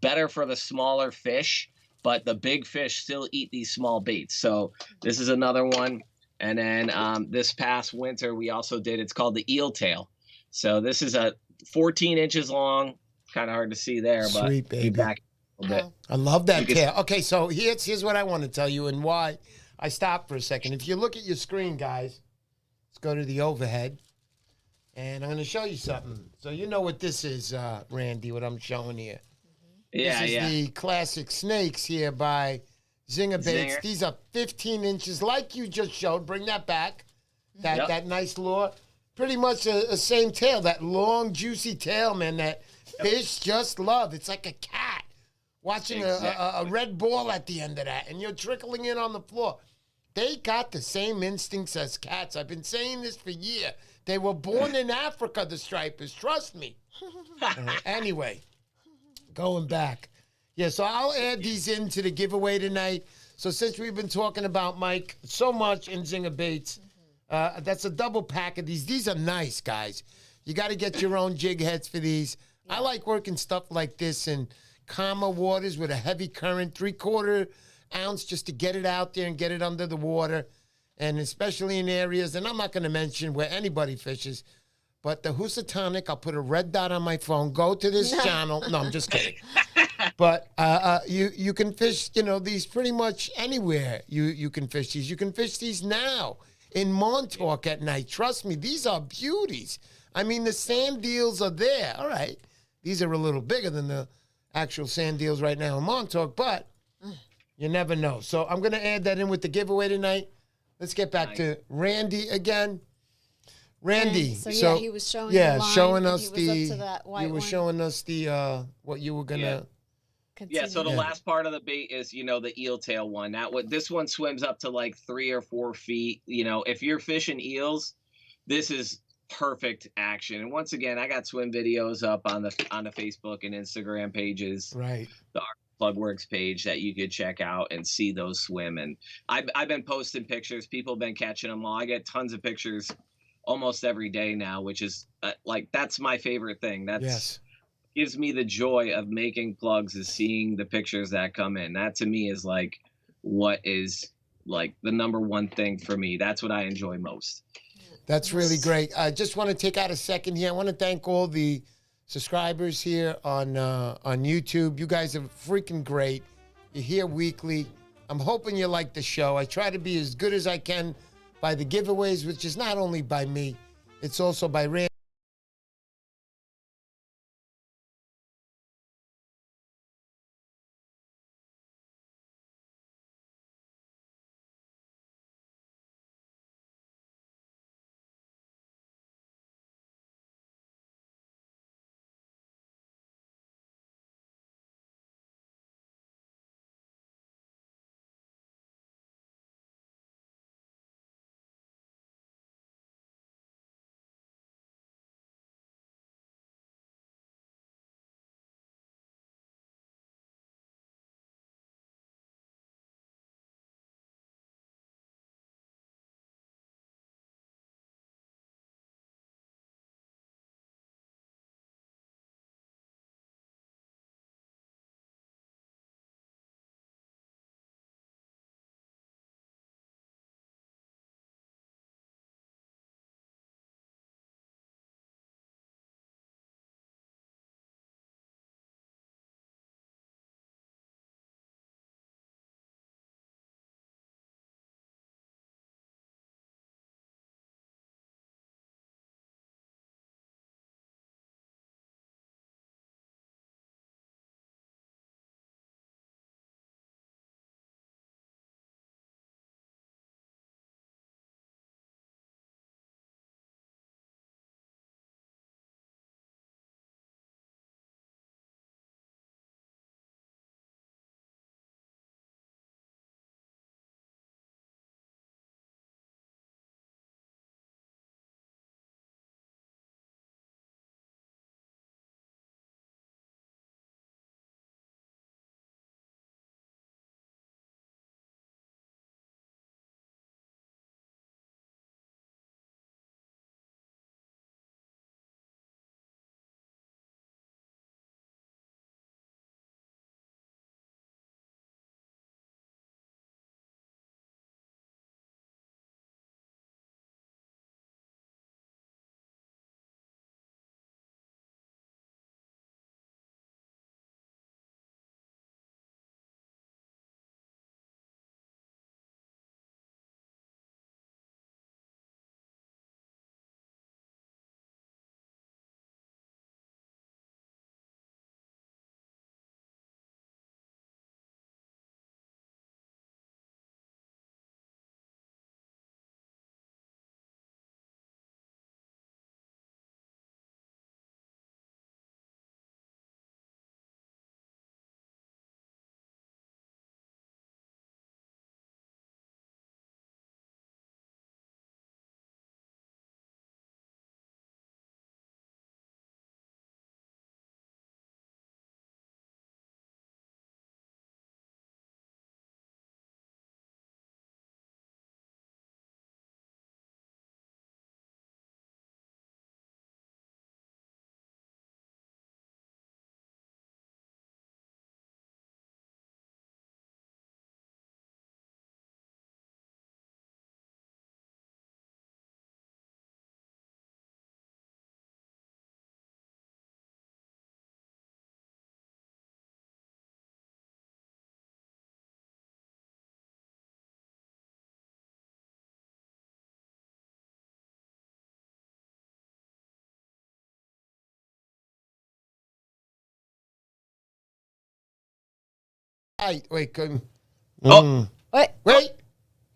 Better for the smaller fish, but the big fish still eat these small baits. So this is another one. And then this past winter, we also did, it's called the eel tail. So this is a 14 inches long, kind of hard to see there, but Sweet, baby. back a little bit. I love that tail. Okay, so here's what I want to tell you and why I stopped for a second. If you look at your screen, guys, let's go to the overhead. And I'm going to show you something. So you know what this is, Randy, what I'm showing here. Yeah, This is the classic snakes here by Zinger Baits. Zinger. These are 15 inches, like you just showed. Bring that back. That nice lure. Pretty much a same tail, that long, juicy tail, man, that fish just love. It's like a cat watching a red ball at the end of that, and you're trickling in on the floor. They got the same instincts as cats. I've been saying this for years. They were born in Africa, the stripers. Trust me. Anyway, going back. Yeah, so I'll add these into the giveaway tonight. So since we've been talking about Mike so much in Zinger Baits, that's a double pack of these. These are nice, guys. You got to get your own jig heads for these. I like working stuff like this in calmer waters with a heavy current, 3/4 ounce just to get it out there and get it under the water. And especially in areas, and I'm not going to mention where anybody fishes, but the Housatonic, I'll put a red dot on my phone. Go to this channel. No, I'm just kidding. But you can fish, these pretty much anywhere. You can fish these. You can fish these now in Montauk at night. Trust me, these are beauties. I mean, the sand deals are there. All right. These are a little bigger than the actual sand deals right now in Montauk, but you never know. So I'm going to add that in with the giveaway tonight. Let's get back to Randy again. Randy, So he was showing the line, showing and us he was up to that white you were one. showing us the what you were gonna. Yeah, so the last part of the bait is, the eel tail one. This one swims up to like 3 or 4 feet. If you're fishing eels, this is perfect action. And once again, I got swim videos up on the Facebook and Instagram pages. Right. The RB Plugworks page that you could check out and see those swim. And I've been posting pictures. People have been catching them all. I get tons of pictures almost every day now, which is like, that's my favorite thing. That's gives me the joy of making plugs, is seeing the pictures that come in. That to me is like what is like the #1 thing for me. That's what I enjoy most. That's really great. I just want to take out a second here. I want to thank all the subscribers here on YouTube. You guys are freaking great. You're here weekly. I'm hoping you like the show. I try to be as good as I can by the giveaways, which is not only by me, it's also by Randy. Wait. Oh. Wait.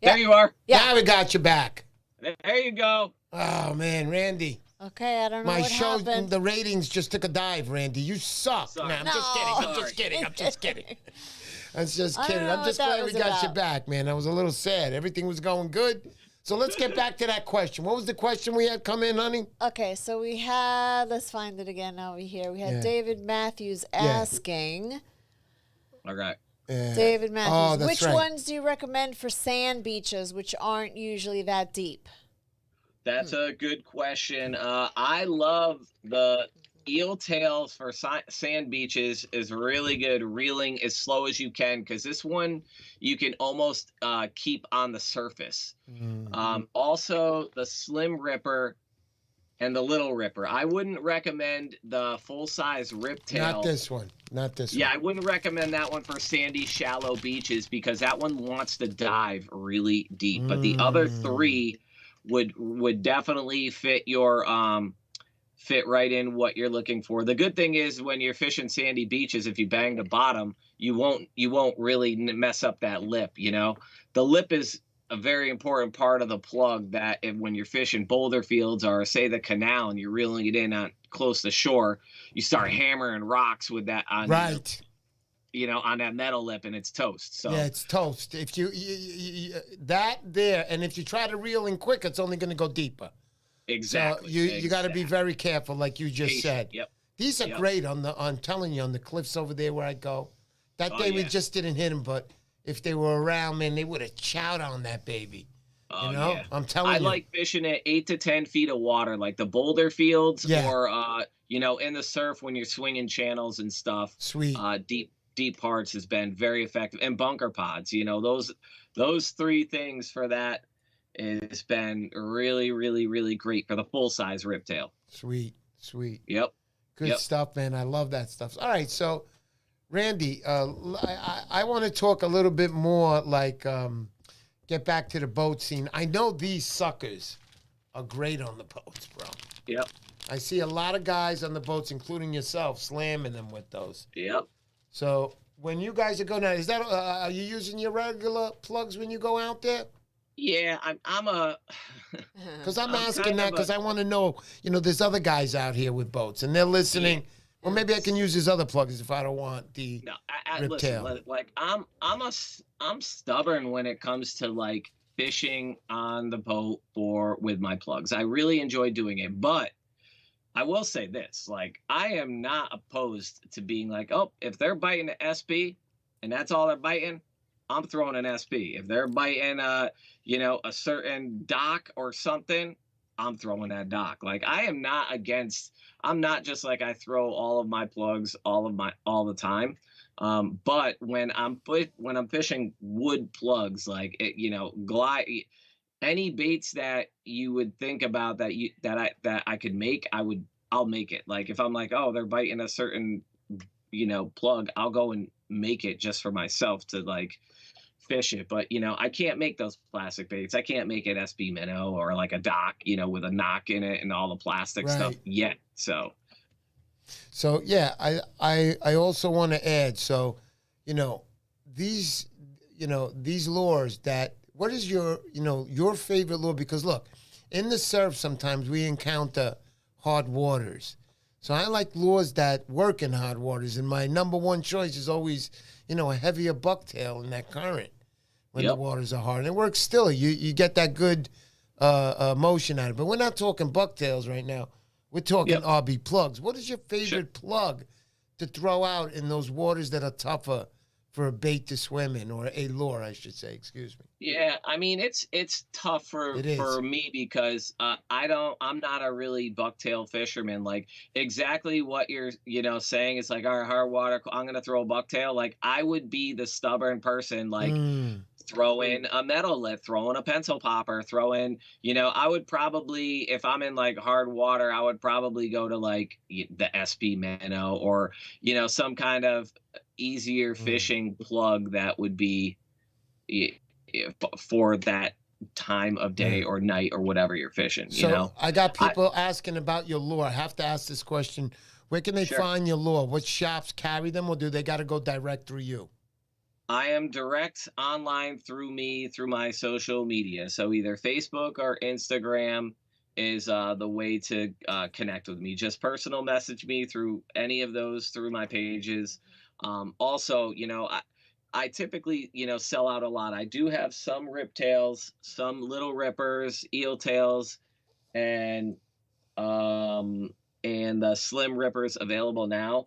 There you are. Yeah. Now we got you back. There you go. Oh, man, Randy. Okay, I don't know My what show, happened. the ratings just took a dive, Randy. You suck. Sorry. Nah, I'm No. just kidding. I'm just kidding. I'm just kidding. I'm just I don't kidding. know I'm what just that glad we was got you about. back, man. I was a little sad. Everything was going good. So let's get back to that question. What was the question we had come in, honey? Okay, so we had, let's find it again over here. We had David Matthews asking. All right. David Matthews, that's which right. ones do you recommend for sand beaches, which aren't usually that deep? That's a good question. I love the eel tails for sand beaches is really good. Reeling as slow as you can, because this one you can almost keep on the surface. Also, the slim ripper and the little ripper. I wouldn't recommend the full-size riptail. Not this one. Not this one. Yeah, I wouldn't recommend that one for sandy, shallow beaches because that one wants to dive really deep. But the other three would definitely fit your fit right in what you're looking for. The good thing is when you're fishing sandy beaches, if you bang the bottom, you won't really mess up that lip. You know, the lip is a very important part of the plug that when you're fishing boulder fields or say the canal and you're reeling it in on close to shore, you start hammering rocks with that on on that metal lip and it's toast. So yeah, it's toast. If you that there, and if you try to reel in quick, it's only going to go deeper. Exactly. So you got to be very careful, like you just said. Yep. These are great I'm telling you, on the cliffs over there where I go. That day we just didn't hit them, but if they were around, man, they would have chowed on that baby. Oh, you know, yeah. I'm telling you. I like fishing at 8 to 10 feet of water, like the boulder fields, or in the surf when you're swinging channels and stuff. Sweet. Deep parts has been very effective, and bunker pods. You know, those three things for that has been really, really, really great for the full size riptail. Sweet. Yep. Good stuff, man. I love that stuff. All right, so Randy, I want to talk a little bit more, like, get back to the boat scene. I know these suckers are great on the boats, bro. Yep. I see a lot of guys on the boats, including yourself, slamming them with those. Yep. So when you guys are going out, is that are you using your regular plugs when you go out there? Yeah, I'm a. Because I'm asking that because I want to know. You know, there's other guys out here with boats, and they're listening. Yeah. Well, maybe I can use his other plugs if I don't want the riptail. Listen, like I'm stubborn when it comes to like fishing on the boat or with my plugs. I really enjoy doing it, but I will say this: like, I am not opposed to being like, oh, if they're biting the SB and that's all they're biting, I'm throwing an SB. If they're biting a certain dock or something, I'm throwing that dock. Like, I am not against. I'm not just like I throw all of my plugs all the time. But when I'm fishing wood plugs, like glide, any baits that you would think about that I could make, I'll make it. Like if I'm like, oh, they're biting a certain plug, I'll go and make it just for myself to like fish it. But I can't make those plastic baits. I can't make an SB minnow or like a dock with a knock in it and all the plastic stuff yet. So yeah, I also want to add, so these lures, that what is your favorite lure? Because look, in the surf sometimes we encounter hard waters. So I like lures that work in hard waters, and my number one choice is always, a heavier bucktail in that current when the waters are hard. And it works still. You get that good motion out of it. But we're not talking bucktails right now. We're talking RB plugs. What is your favorite plug to throw out in those waters that are tougher for a bait to swim in, or a lure, I should say? Excuse me. Yeah, I mean it's tough for me because I'm not a really bucktail fisherman. Like exactly what you're saying is like, all right, hard water, I'm gonna throw a bucktail. Like I would be the stubborn person, like throw in a metal lip, throw in a pencil popper, throw in, I would probably, if I'm in like hard water, I would probably go to like the SP minnow or, some kind of easier fishing plug that would be for that time of day or night or whatever you're fishing. So I got people asking about your lure. I have to ask this question. Where can they find your lure? What shops carry them, or do they got to go direct through you? I am direct online through my social media. So either Facebook or Instagram is the way to connect with me. Just personal message me through any of those through my pages. Also, I typically, sell out a lot. I do have some riptails, some little rippers, eel tails, and slim rippers available now.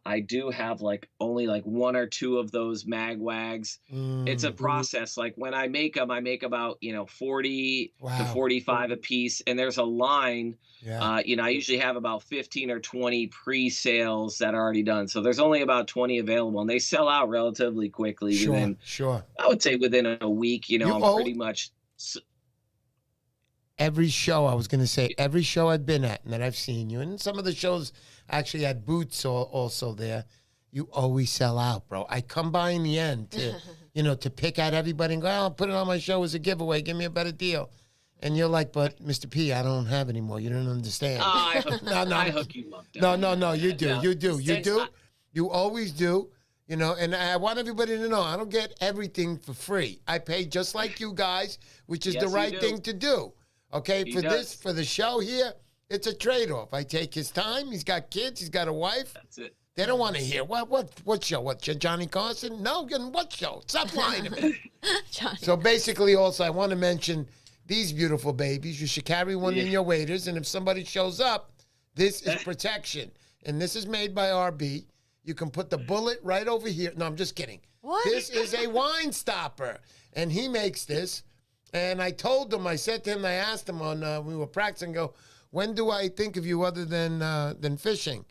I do have only one or two of those mag wags. It's a process. Like when I make them, I make about 40 to 45 a piece, and there's a line. Yeah. I usually have about 15 or 20 pre-sales that are already done. So there's only about 20 available, and they sell out relatively quickly. Sure. I would say within a week. I'm pretty much. Every show, I was going to say, every show I've been at and that I've seen you, and some of the shows actually had booths also there, you always sell out, bro. I come by in the end to, to pick at everybody and go, I'll put it on my show as a giveaway. Give me a better deal. And you're like, but Mr. P, I don't have any more. You don't understand. I hook you up. No, you do. No. You do. You always do. And I want everybody to know, I don't get everything for free. I pay just like you guys, which is the right thing to do. Okay, for the show here, it's a trade-off. I take his time. He's got kids. He's got a wife. That's it. They don't want to hear what show? What, Johnny Carson? No, what show? Stop lying to me. So basically, also, I want to mention these beautiful babies. You should carry one in your waders, and if somebody shows up, this is protection, and this is made by RB. You can put the bullet right over here. No, I'm just kidding. What? This is a wine stopper, and he makes this. And I told him, I said to him, I asked him we were practicing, go, when do I think of you other than fishing?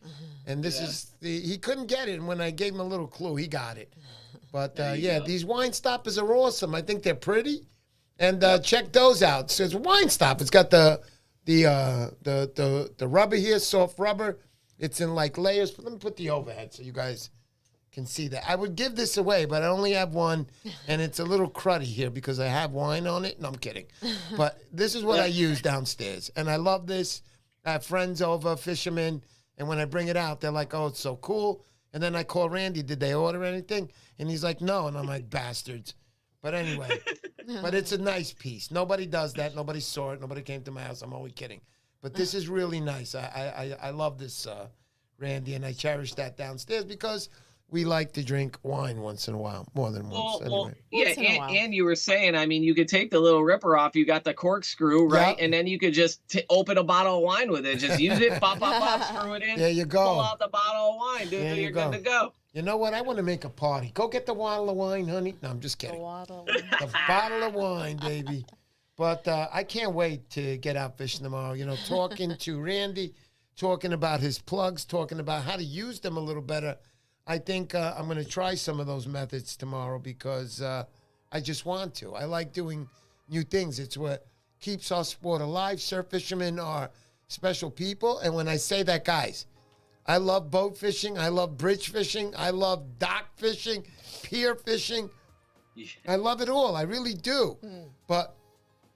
And this is, he couldn't get it. And when I gave him a little clue, he got it. But these wine stoppers are awesome. I think they're pretty. And check those out. It says wine stop. It's got the rubber here, soft rubber. It's in layers. But let me put the overhead so you guys can see that. I would give this away, but I only have one, and it's a little cruddy here because I have wine on it. No, I'm kidding. But this is what I use downstairs, and I love this. I have friends over, fishermen, and when I bring it out, they're like, oh, it's so cool. And then I call Randy, did they order anything? And he's like, no. And I'm like, bastards. But anyway, but it's a nice piece. Nobody does that. Nobody saw it. Nobody came to my house. I'm only kidding. But this is really nice. I love this, Randy, and I cherish that downstairs because we like to drink wine once in a while, more than once. And you were saying, I mean, you could take the little ripper off. You got the corkscrew, right? Yep. And then you could just open a bottle of wine with it. Just use it, pop, screw it in. There you go. Pull out the bottle of wine, dude. You're good to go. You know what? I want to make a party. Go get the bottle of wine, honey. No, I'm just kidding. The bottle of wine, baby. But I can't wait to get out fishing tomorrow. Talking to Randy, talking about his plugs, talking about how to use them a little better. I think I'm going to try some of those methods tomorrow because I just want to. I like doing new things. It's what keeps our sport alive. Surf fishermen are special people. And when I say that, guys, I love boat fishing. I love bridge fishing. I love dock fishing, pier fishing. Yeah. I love it all. I really do. But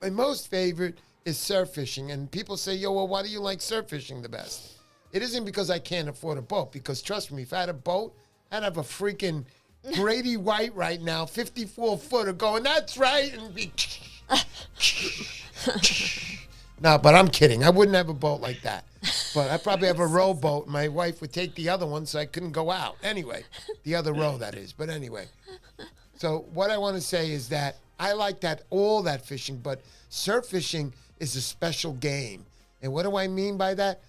my most favorite is surf fishing. And people say, yo, well, why do you like surf fishing the best? It isn't because I can't afford a boat, because trust me, if I had a boat, I'd have a freaking Grady White right now, 54-footer going, that's right, and be... No, but I'm kidding. I wouldn't have a boat like that. But I'd probably have a rowboat. My wife would take the other one so I couldn't go out. Anyway, the other row, that is. But anyway. So what I want to say is that I like all that fishing, but surf fishing is a special game. And what do I mean by that?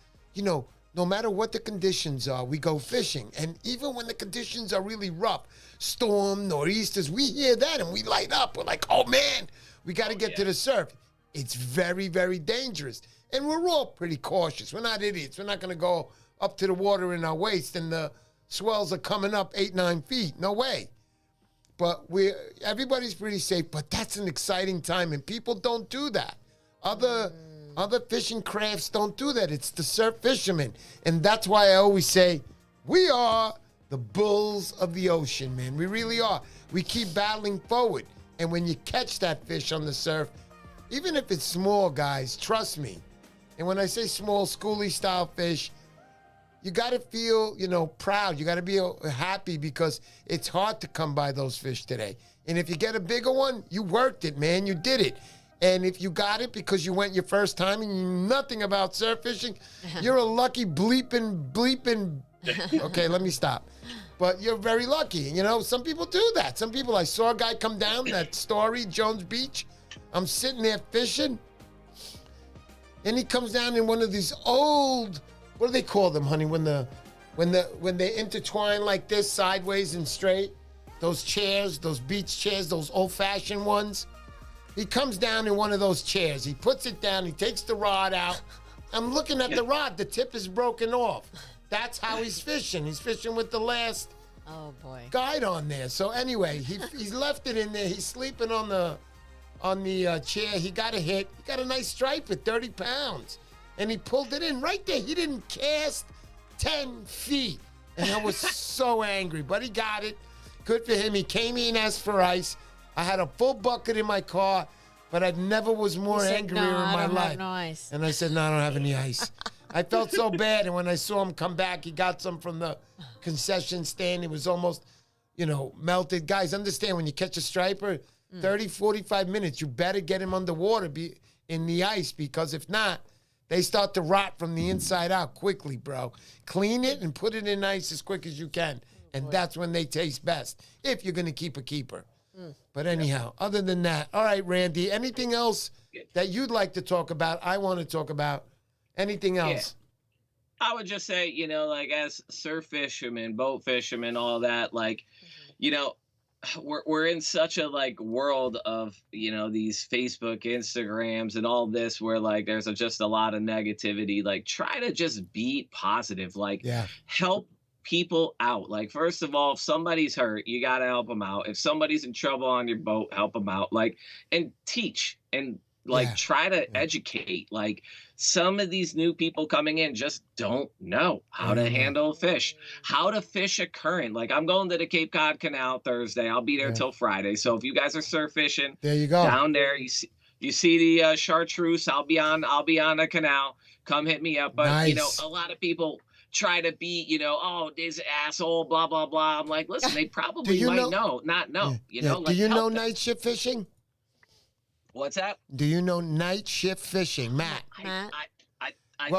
No matter what the conditions are, we go fishing. And even when the conditions are really rough, storm, nor'easters, we hear that and we light up. We're like, oh, man, we got to get to the surf. It's very, very dangerous. And we're all pretty cautious. We're not idiots. We're not going to go up to the water in our waist and the swells are coming up 8-9 feet. No way. But everybody's pretty safe. But that's an exciting time, and people don't do that. Other fishing crafts don't do that. It's the surf fishermen. And that's why I always say, we are the bulls of the ocean, man. We really are. We keep battling forward. And when you catch that fish on the surf, even if it's small, guys, trust me. And when I say small, schoolie style fish, you got to feel, proud. You got to be happy because it's hard to come by those fish today. And if you get a bigger one, you worked it, man. You did it. And if you got it because you went your first time and you knew nothing about surf fishing, you're a lucky bleeping. Okay, let me stop. But you're very lucky. You know, some people do that. Some people, I saw a guy come down that story, Jones Beach. I'm sitting there fishing. And he comes down in one of these old, what do they call them, honey? When they intertwine like this, sideways and straight. Those chairs, those beach chairs, those old-fashioned ones. He comes down in one of those chairs. He puts it down. He takes the rod out. I'm looking at the rod. The tip is broken off. That's how he's fishing. He's fishing with the last guide on there. So anyway, he's left it in there. He's sleeping on the chair. He got a hit. He got a nice stripe at 30 pounds. And he pulled it in right there. He didn't cast 10 feet. And I was so angry. But he got it. Good for him. He came in and asked for ice. I had a full bucket in my car, but I never was more angrier in my life. No ice. And I said, no, I don't have any ice. I felt so bad. And when I saw him come back, he got some from the concession stand. It was almost, melted. Guys, understand when you catch a striper, 30, 45 minutes, you better get him underwater in the ice, because if not, they start to rot from the inside out quickly, bro. Clean it and put it in ice as quick as you can. And that's when they taste best, if you're going to keep a keeper. But anyhow, other than that, all right, Randy, anything else that you'd like to talk about? I want to talk about anything else. Yeah. I would just say, like as surf fishermen, boat fishermen, all that, like, we're in such a world of, these Facebook, Instagrams and all this where there's just a lot of negativity. Like, try to just be positive, help people out. First of all, if somebody's hurt, you got to help them out. If somebody's in trouble on your boat, help them out. And teach and try to educate. Some of these new people coming in just don't know how to handle a fish, how to fish a current. I'm going to the Cape Cod Canal Thursday. I'll be there till Friday. So if you guys are surf fishing, there you go. Down there, you see the chartreuse. I'll be on the canal. Come hit me up. But nice. A lot of people try to be, this asshole, blah, blah, blah. I'm like, listen, they probably might not know. Do you know night shift fishing? What's that? Do you know night shift fishing, Matt? I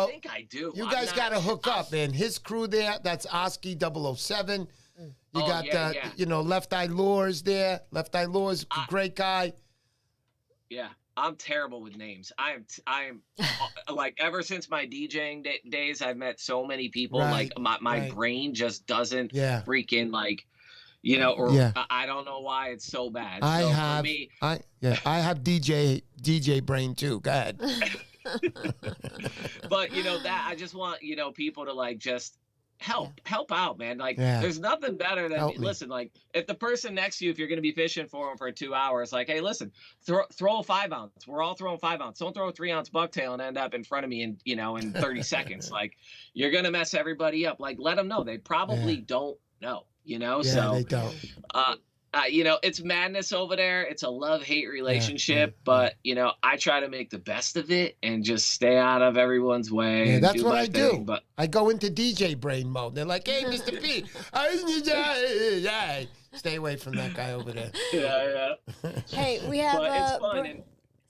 think I do. You guys got to hook up, man. His crew there, that's Oski 007. You got, Left Eye Lures there. Left Eye Lures, great guy. Yeah. I'm terrible with names. I am ever since my DJing days, I've met so many people. Right, my brain just doesn't freaking I don't know why it's so bad. I have DJ brain too. Go ahead. But that I just want people to just help out, man. There's nothing better than listen. If the person next to you, if you're going to be fishing for them for 2 hours, hey, listen, throw a 5 ounce. We're all throwing 5 ounce. Don't throw a 3 ounce bucktail and end up in front of me in 30 seconds. You're going to mess everybody up. Let them know. They probably don't know. So they don't. It's madness over there. It's a love-hate relationship, but I try to make the best of it and just stay out of everyone's way. Yeah, that's what I do. But I go into DJ brain mode. They're like, "Hey, Mr. P, stay away from that guy over there." Yeah. Hey, we have. But it's fun.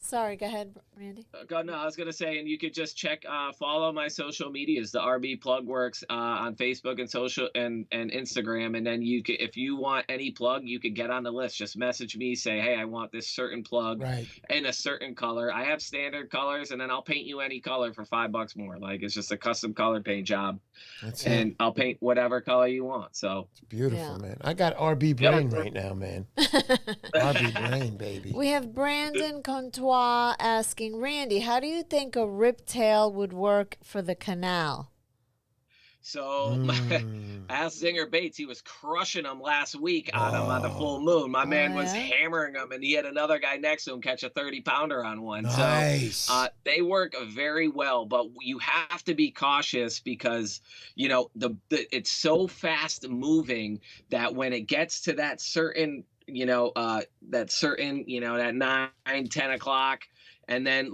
Sorry, go ahead, Randy. No, I was gonna say, and you could just check, follow my social medias, the RB Plugworks on Facebook and social and Instagram, and then you could, if you want any plug, you could get on the list. Just message me, say, hey, I want this certain plug in a certain color. I have standard colors, and then I'll paint you any color for $5 more. It's just a custom color paint job, I'll paint whatever color you want. So it's beautiful, man. I got RB brain right now, man. RB brain, baby. We have Brandon Contois asking, Randy, how do you think a riptail would work for the canal? So I asked Zinger Baits. He was crushing them last week on him on the full moon. My man was hammering them, and he had another guy next to him catch a 30-pounder on one. Nice. So they work very well, but you have to be cautious because, it's so fast moving that when it gets to that certain, that 9, 10 o'clock, and then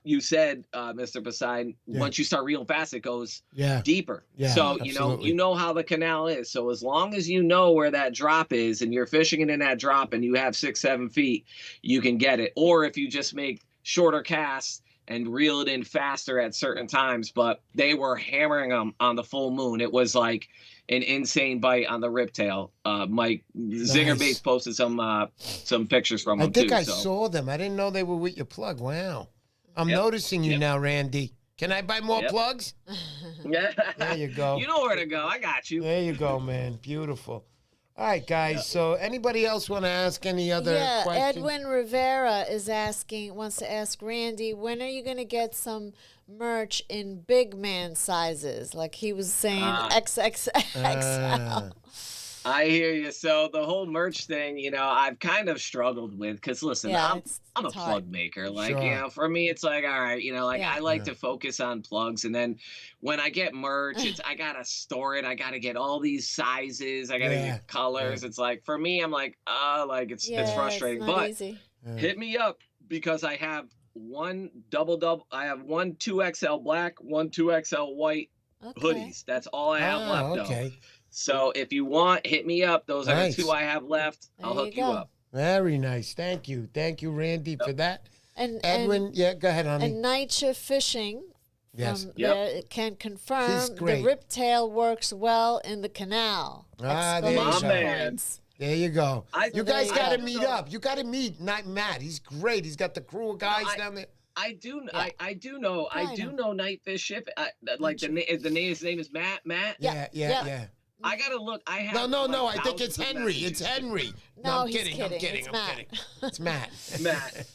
you said, Mr. Poseidon, once you start reeling fast, it goes deeper. Yeah, so, absolutely. you know how the canal is. So as long as you know where that drop is and you're fishing it in that drop and you have 6, 7 feet, you can get it. Or if you just make shorter casts and reel it in faster at certain times. But they were hammering them on the full moon. It was an insane bite on the riptail. Mike Zinger Baits posted some pictures from I them think too. I so. saw them. I didn't know they were with your plug. Wow. I'm Yep. noticing you Yep. now, Randy. Can I buy more Yep. plugs? Yeah. There you go. You know where to go. I got you. There you go, man. Beautiful. All right, guys. So anybody else want to ask any other questions? Edwin Rivera wants to ask Randy, when are you going to get some merch in big man sizes? Like he was saying XXXL. I hear you. So the whole merch thing, you know, I've kind of struggled with because listen, I'm a plug hard. maker. Like, Sure. you know, for me, it's like, all right, you know, like I like Yeah. to focus on plugs. And then when I get merch, I got to store it. I got to get all these sizes. I got to get colors. It's like, for me, I'm like, it's frustrating. It's not but easy. hit me up because I have one double. I have one 2XL black, one 2XL white hoodies. That's all I have left. Okay. So if you want, hit me up. Those are the two I have left. I'll hook you up. Very nice. Thank you. Thank you, Randy, for that. And Edwin, go ahead, honey. And NYCHA Fishing there can confirm He's the great. riptail works well in the canal. There you go. Man. There you go. You guys got to meet know. up. You got to meet Matt. He's great. He's got the crew of guys down there. I do know Night Fish Ship. Like his name is Matt. Yeah. I gotta look. I have No. I think it's Henry. It's Henry. No, I'm he's kidding. I'm kidding. It's I'm Matt. kidding. It's Matt. Matt.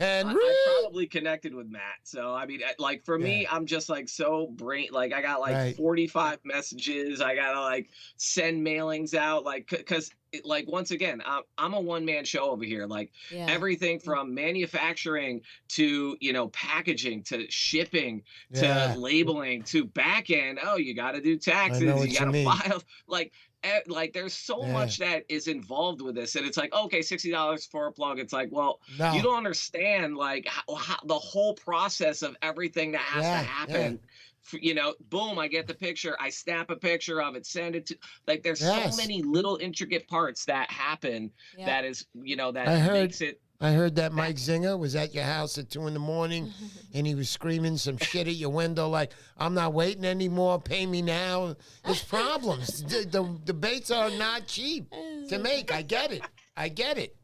Henry. I probably connected with Matt. So I mean, like for me, I'm just like so like I got like 45 messages. I gotta like send mailings out, like because like once again, I'm a one-man show over here. Like everything from manufacturing to packaging to shipping to labeling to back end. Oh, you got to do taxes. You got to file like there's so much that is involved with this, and it's like, okay, $60 for a plug. It's like, well, you don't understand like how the whole process of everything that has to happen. Boom, I get the picture, I snap a picture of it, send it to, like there's so many little intricate parts that happen that is, that makes it. I heard that Mike Zinger was at your house at 2 a.m. and he was screaming some shit at your window like, I'm not waiting anymore, pay me now. There's problems. The baits are not cheap to make. I get it.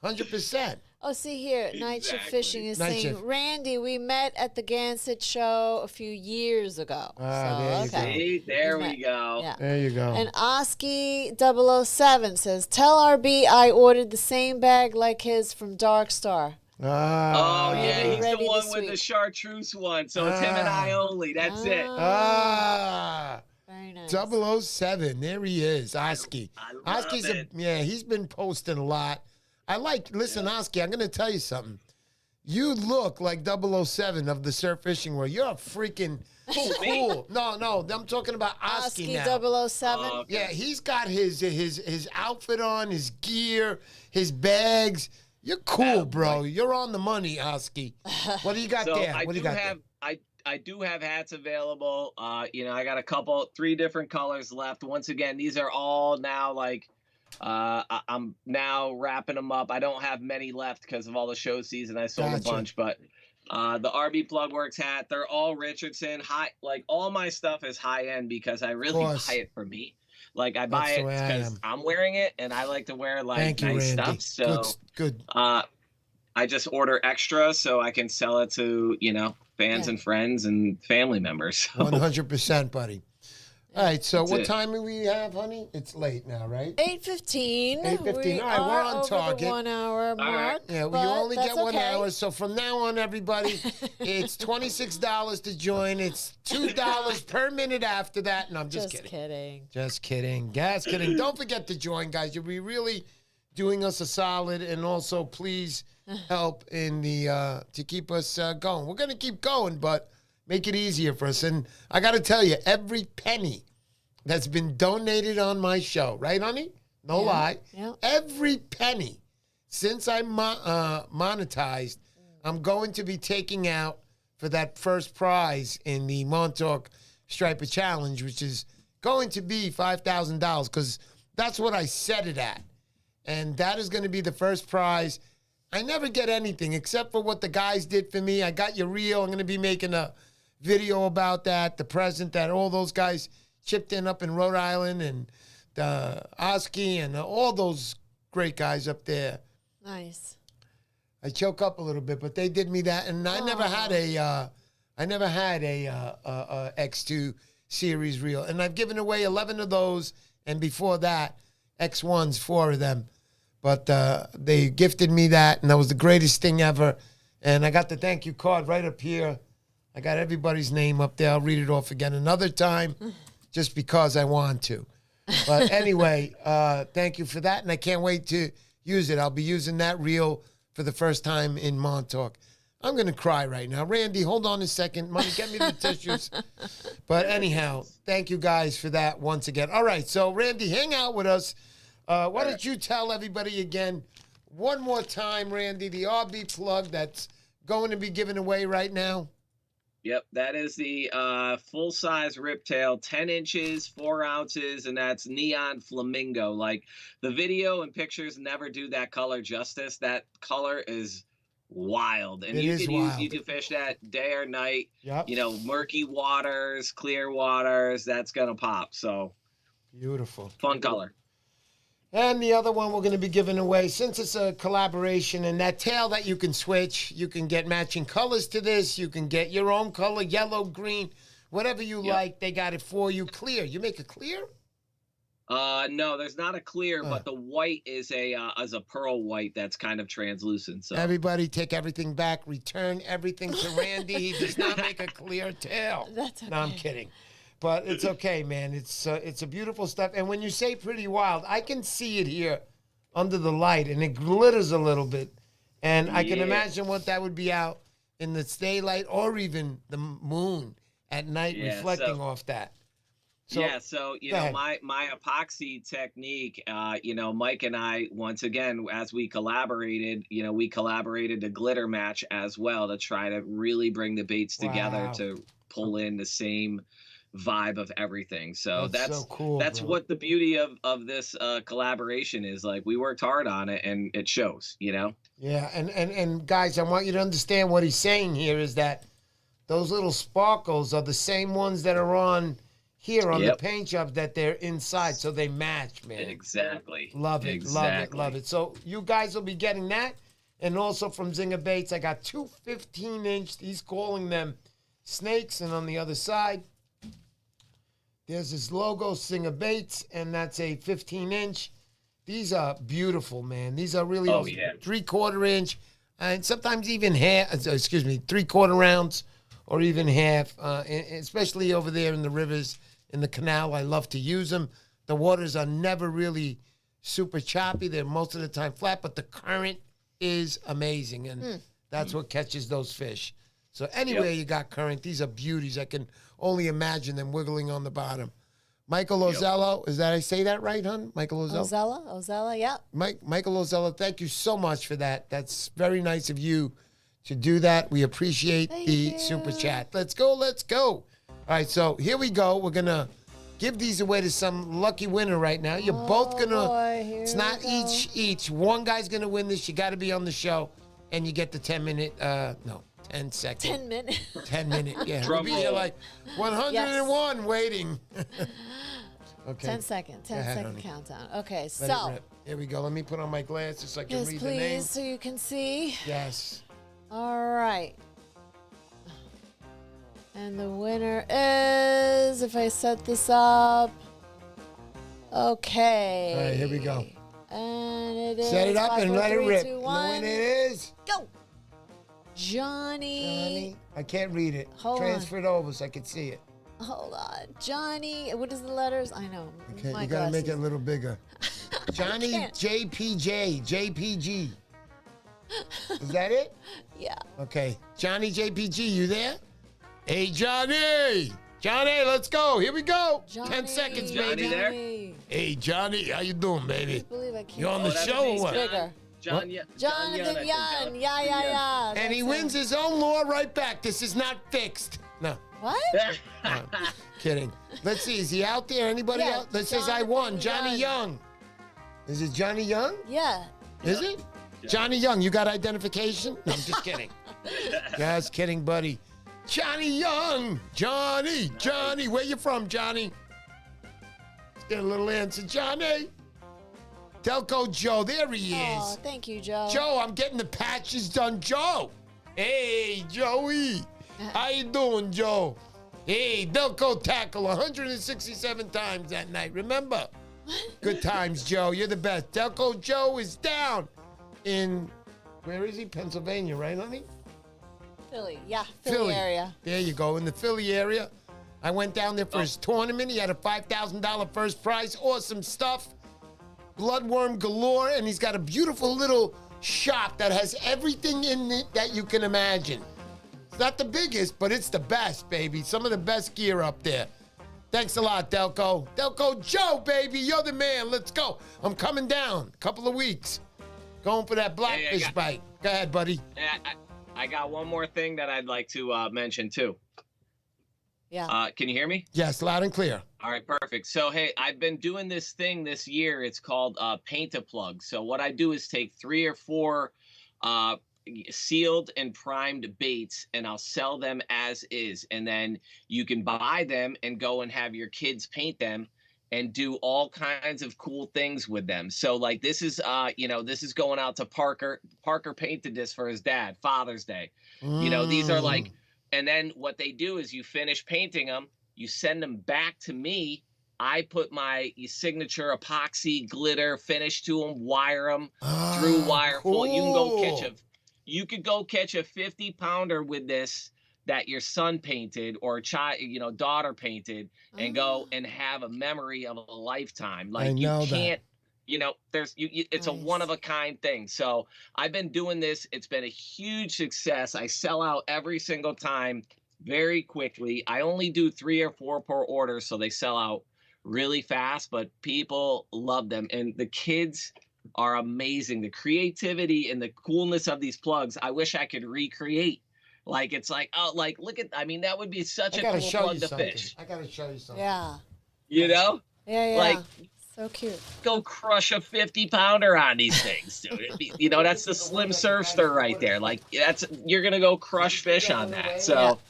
100%. Oh, see here, NYCHA Fishing is saying, Randy, we met at the Gansett show a few years ago. There you go. See, there we go. Yeah. There you go. And Oski 007 says, tell RB I ordered the same bag like his from Dark Star. He's the one with the chartreuse one. So it's him and I only. That's it. Very nice. 007. There he is, Oski. Oski's he's been posting a lot. Listen, Oski, I'm going to tell you something. You look like 007 of the surf fishing world. You're a freaking cool. No, I'm talking about Oski now. 007? Yeah, he's got his outfit on, his gear, his bags. You're cool, bro. You're on the money, Oski. What do you got there? What do you got there? I do have hats available. I got 3 different colors left. Once again, these are all now like, I'm now wrapping them up. I don't have many left because of all the show season. I sold a bunch, but the RB Plugworks hat, they're all Richardson. Like all my stuff is high end because I really buy it for me. Like I buy it because I'm wearing it and I like to wear like nice stuff. So good. I just order extra so I can sell it to fans and friends and family members. 100%, buddy. All right, so what time do we have, honey? It's late now, right? 8:15. 8:15. All right, we're on target. The 1 hour mark. Yeah, we only get 1 hour. So from now on, everybody, it's $26 to join. It's $2 per minute after that. And I'm just kidding. Just kidding. Gas kidding. Don't forget to join, guys. You'll be really doing us a solid. And also, please help in the to keep us going. We're going to keep going, but make it easier for us. And I got to tell you, every penny that's been donated on my show, right, honey? No lie. Yeah. Every penny since I monetized, I'm going to be taking out for that first prize in the Montauk Striper Challenge, which is going to be $5,000 because that's what I set it at. And that is going to be the first prize. I never get anything except for what the guys did for me. I got your reel. I'm going to be making a video about that, the present that all those guys chipped in up in Rhode Island, and Oski, and all those great guys up there. Nice. I choke up a little bit, but they did me that, and I never had a X2 series reel, and I've given away 11 of those, and before that, X1s, 4 of them. But they gifted me that, and that was the greatest thing ever. And I got the thank you card right up here. I got everybody's name up there. I'll read it off again another time, just because I want to. But anyway, thank you for that, and I can't wait to use it. I'll be using that reel for the first time in Montauk. I'm going to cry right now. Randy, hold on a second. Money, get me the tissues. But anyhow, thank you guys for that once again. All right, so Randy, hang out with us. Why don't you tell everybody again, one more time, Randy, the RB plug that's going to be given away right now? Yep, that is the full-size riptail, 10 inches, 4 ounces, and that's neon flamingo. Like, the video and pictures never do that color justice. That color is wild. And you can fish that day or night. Yep. You know, murky waters, clear waters, that's going to pop. So, beautiful. Fun color. And the other one we're going to be giving away, since it's a collaboration, and that tail that you can switch, you can get matching colors to this. You can get your own color, yellow, green, whatever you like. They got it for you. Clear. You make it clear? No, there's not a clear, but the white is a pearl white that's kind of translucent. So everybody take everything back. Return everything to Randy. He does not make a clear tail. That's okay. No, I'm kidding. But it's okay, man. It's a beautiful stuff. And when you say pretty wild, I can see it here under the light, and it glitters a little bit. And I can imagine what that would be out in the daylight or even the moon at night reflecting off that. So, you know, my epoxy technique, you know, Mike and I, once again, as we collaborated, you know, we collaborated a glitter match as well to try to really bring the baits together to pull in the same vibe of everything. So that's so cool. That's what the beauty of this collaboration is. Like, we worked hard on it, and it shows, you know? Yeah, and guys, I want you to understand what he's saying here is that those little sparkles are the same ones that are on here on the paint job, that they're inside, so they match, man. Exactly. Love it, love it, love it. So you guys will be getting that, and also from Zinger Baits, I got 2 15-inch, he's calling them snakes, and on the other side, there's this logo, Zinger Baits, and that's a 15-inch. These are beautiful, man. These are really 3/4 inch, and sometimes even half, 3/4 ounce, or even half, especially over there in the rivers, in the canal. I love to use them. The waters are never really super choppy. They're most of the time flat, but the current is amazing, and that's what catches those fish. So anyway, you got current. These are beauties. I can only imagine them wiggling on the bottom. Michael Ozello, is that, I say that right, hon? Michael Ozello? Ozella, yeah. Michael Ozello, thank you so much for that. That's very nice of you to do that. We appreciate the super chat. Let's go, let's go. All right, so here we go. We're going to give these away to some lucky winner right now. You're both going to, it's not each. One guy's going to win this. You got to be on the show, and you get the 10-minute, 10 second. 10 minute. 10 minute, yeah. We'll be here like 101 waiting. Okay. 10 second countdown. Okay, so. Here we go. Let me put on my glasses so I can read the name. Yes, please, so you can see. Yes. All right. And the winner is, if I set this up. Okay. All right, here we go. And it is. Set it up and let it rip. And the winner is. Go. Johnny. I can't read it. Transfer it over so I can see it. Hold on. Johnny. What is the letters? I know. Okay, you got to make it a little bigger. Johnny JPG. Is that it? Yeah. Okay. Johnny JPG, you there? Hey, Johnny. Johnny, let's go. Here we go. Johnny, 10 seconds, baby. Johnny there? Hey, Johnny. How you doing, baby? You on the show or what? Bigger. Jonathan Yan. Yeah. And he wins his own law right back. This is not fixed. No. What? No, kidding. Let's see. Is he out there? Anybody else that says I won? Johnny Young. Is it Johnny Young? Yeah. Is it? Yeah. Johnny Young. You got identification? No, I'm just kidding. Just kidding, buddy. Johnny Young. Johnny. Where you from, Johnny? Get a little answer, Johnny. Delco Joe, there he is. Oh, thank you, Joe. Joe, I'm getting the patches done, Joe. Hey, Joey. How you doing, Joe? Hey, Delco tackle 167 times that night. Remember? Good times, Joe. You're the best. Delco Joe is down in, where is he? Pennsylvania, right, honey? Philly, yeah, Philly area. There you go, in the Philly area. I went down there for his tournament. He had a $5,000 first prize. Awesome stuff. Bloodworm galore, and he's got a beautiful little shop that has everything in it that you can imagine. It's not the biggest, but it's the best, baby. Some of the best gear up there. Thanks a lot, Delco. Delco Joe, baby, you're the man. Let's go. I'm coming down a couple of weeks. Going for that blackfish bite. Go ahead, buddy. I got one more thing that I'd like to mention, too. Yeah. Can you hear me? Yes, loud and clear. All right, perfect. So, hey, I've been doing this thing this year. It's called Paint-A-Plug. So what I do is take 3 or 4 sealed and primed baits, and I'll sell them as is. And then you can buy them and go and have your kids paint them and do all kinds of cool things with them. So, like, this is, this is going out to Parker. Parker painted this for his dad, Father's Day. You know, these are like, and then what they do is you finish painting them, you send them back to me. I put my signature epoxy glitter finish to them, wire them through wire. Cool. You could go catch a 50-pounder with this that your son painted or daughter painted, and go and have a memory of a lifetime. Like, you can't. It's a one-of-a-kind thing. So I've been doing this. It's been a huge success. I sell out every single time very quickly. I only do 3 or 4 per order, so they sell out really fast, but people love them. And the kids are amazing. The creativity and the coolness of these plugs, I wish I could recreate. Like, it's like, look at, that would be such a cool plug to fish. I got to show you something. Yeah. You know? Yeah. Like, so cute. Go crush a 50-pounder on these things, dude. That's the Slim Surfster right there. Like, you're gonna go crush fish on that. So,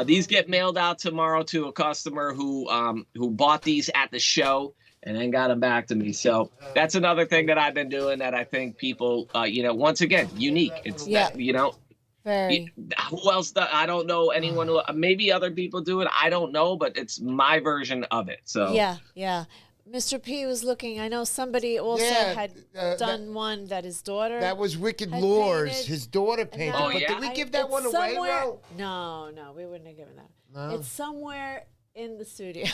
these get mailed out tomorrow to a customer who bought these at the show and then got them back to me. So that's another thing that I've been doing that I think people, once again, unique. It's Very. Who else? I don't know anyone. Maybe other people do it. I don't know, but it's my version of it. So yeah. Mr. P was looking. I know somebody also had done one that his daughter. That was Wicked Lures. Painted. His daughter painted. Oh, But yeah? did we give that one away, bro? No, we wouldn't have given that. No. It's somewhere in the studio.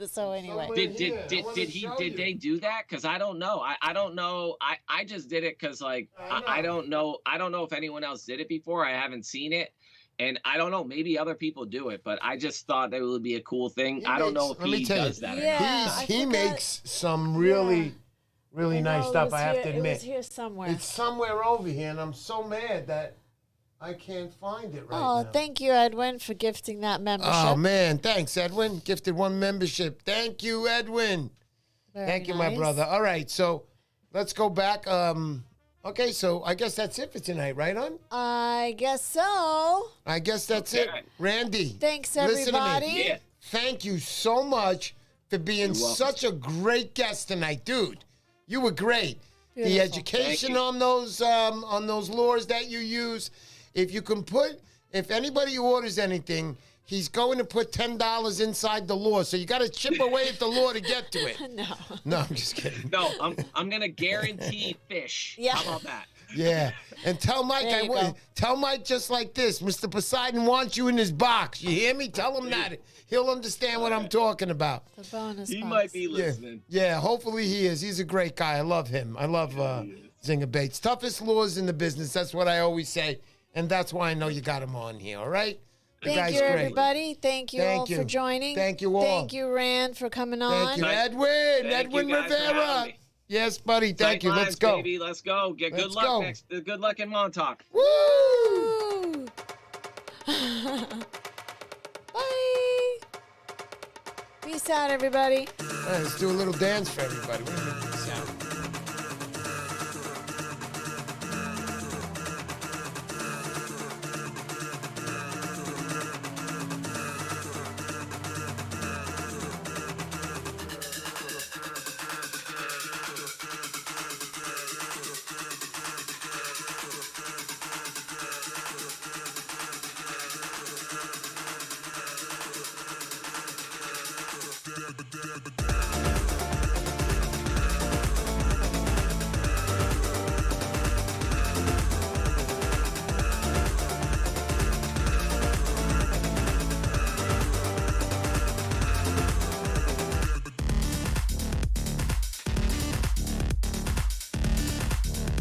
So anyway. Did they do that? Because I don't know. I don't know. I just did it because, like, I don't know. I don't know if anyone else did it before. I haven't seen it. And I don't know, maybe other people do it, but I just thought that it would be a cool thing. I don't know if he does that. He makes some really nice stuff, I have to admit. It was here somewhere. It's somewhere over here, and I'm so mad that I can't find it right now. Oh, thank you, Edwin, for gifting that membership. Oh, man. Thanks, Edwin. Gifted 1 membership. Thank you, Edwin. Very you, my brother. All right, so let's go back. Okay, so I guess that's it for tonight, right, hon? I guess so. I guess that's it. Randy. Thanks, listen to me. everybody. Yeah. Thank you so much for being such a great guest tonight, dude. You were great. Beautiful. The education on those lures that you use. If anybody orders anything, he's going to put $10 inside the lure. So you got to chip away at the lure to get to it. No, I'm just kidding. No, I'm gonna guarantee fish. Yeah. How about that? Yeah, and tell Mike tell Mike just like this. Mr. Poseidon wants you in his box. You hear me? Tell him that. He'll understand what I'm talking about. The bonus He box. might be listening. Yeah, hopefully he is. He's a great guy. I love him. I love Zinger Baits. Toughest lures in the business. That's what I always say, and that's why I know you got him on here. All right. Thank you, everybody. Thank you all for joining. Thank you all. Thank you, Rand, for coming on. Thank you, Edwin. Edwin Rivera. Yes, buddy. Thank you. Let's go. Baby. Let's go. Get good luck next. Good luck in Montauk. Woo! Bye. Peace out, everybody. All right, let's do a little dance for everybody. Peace out.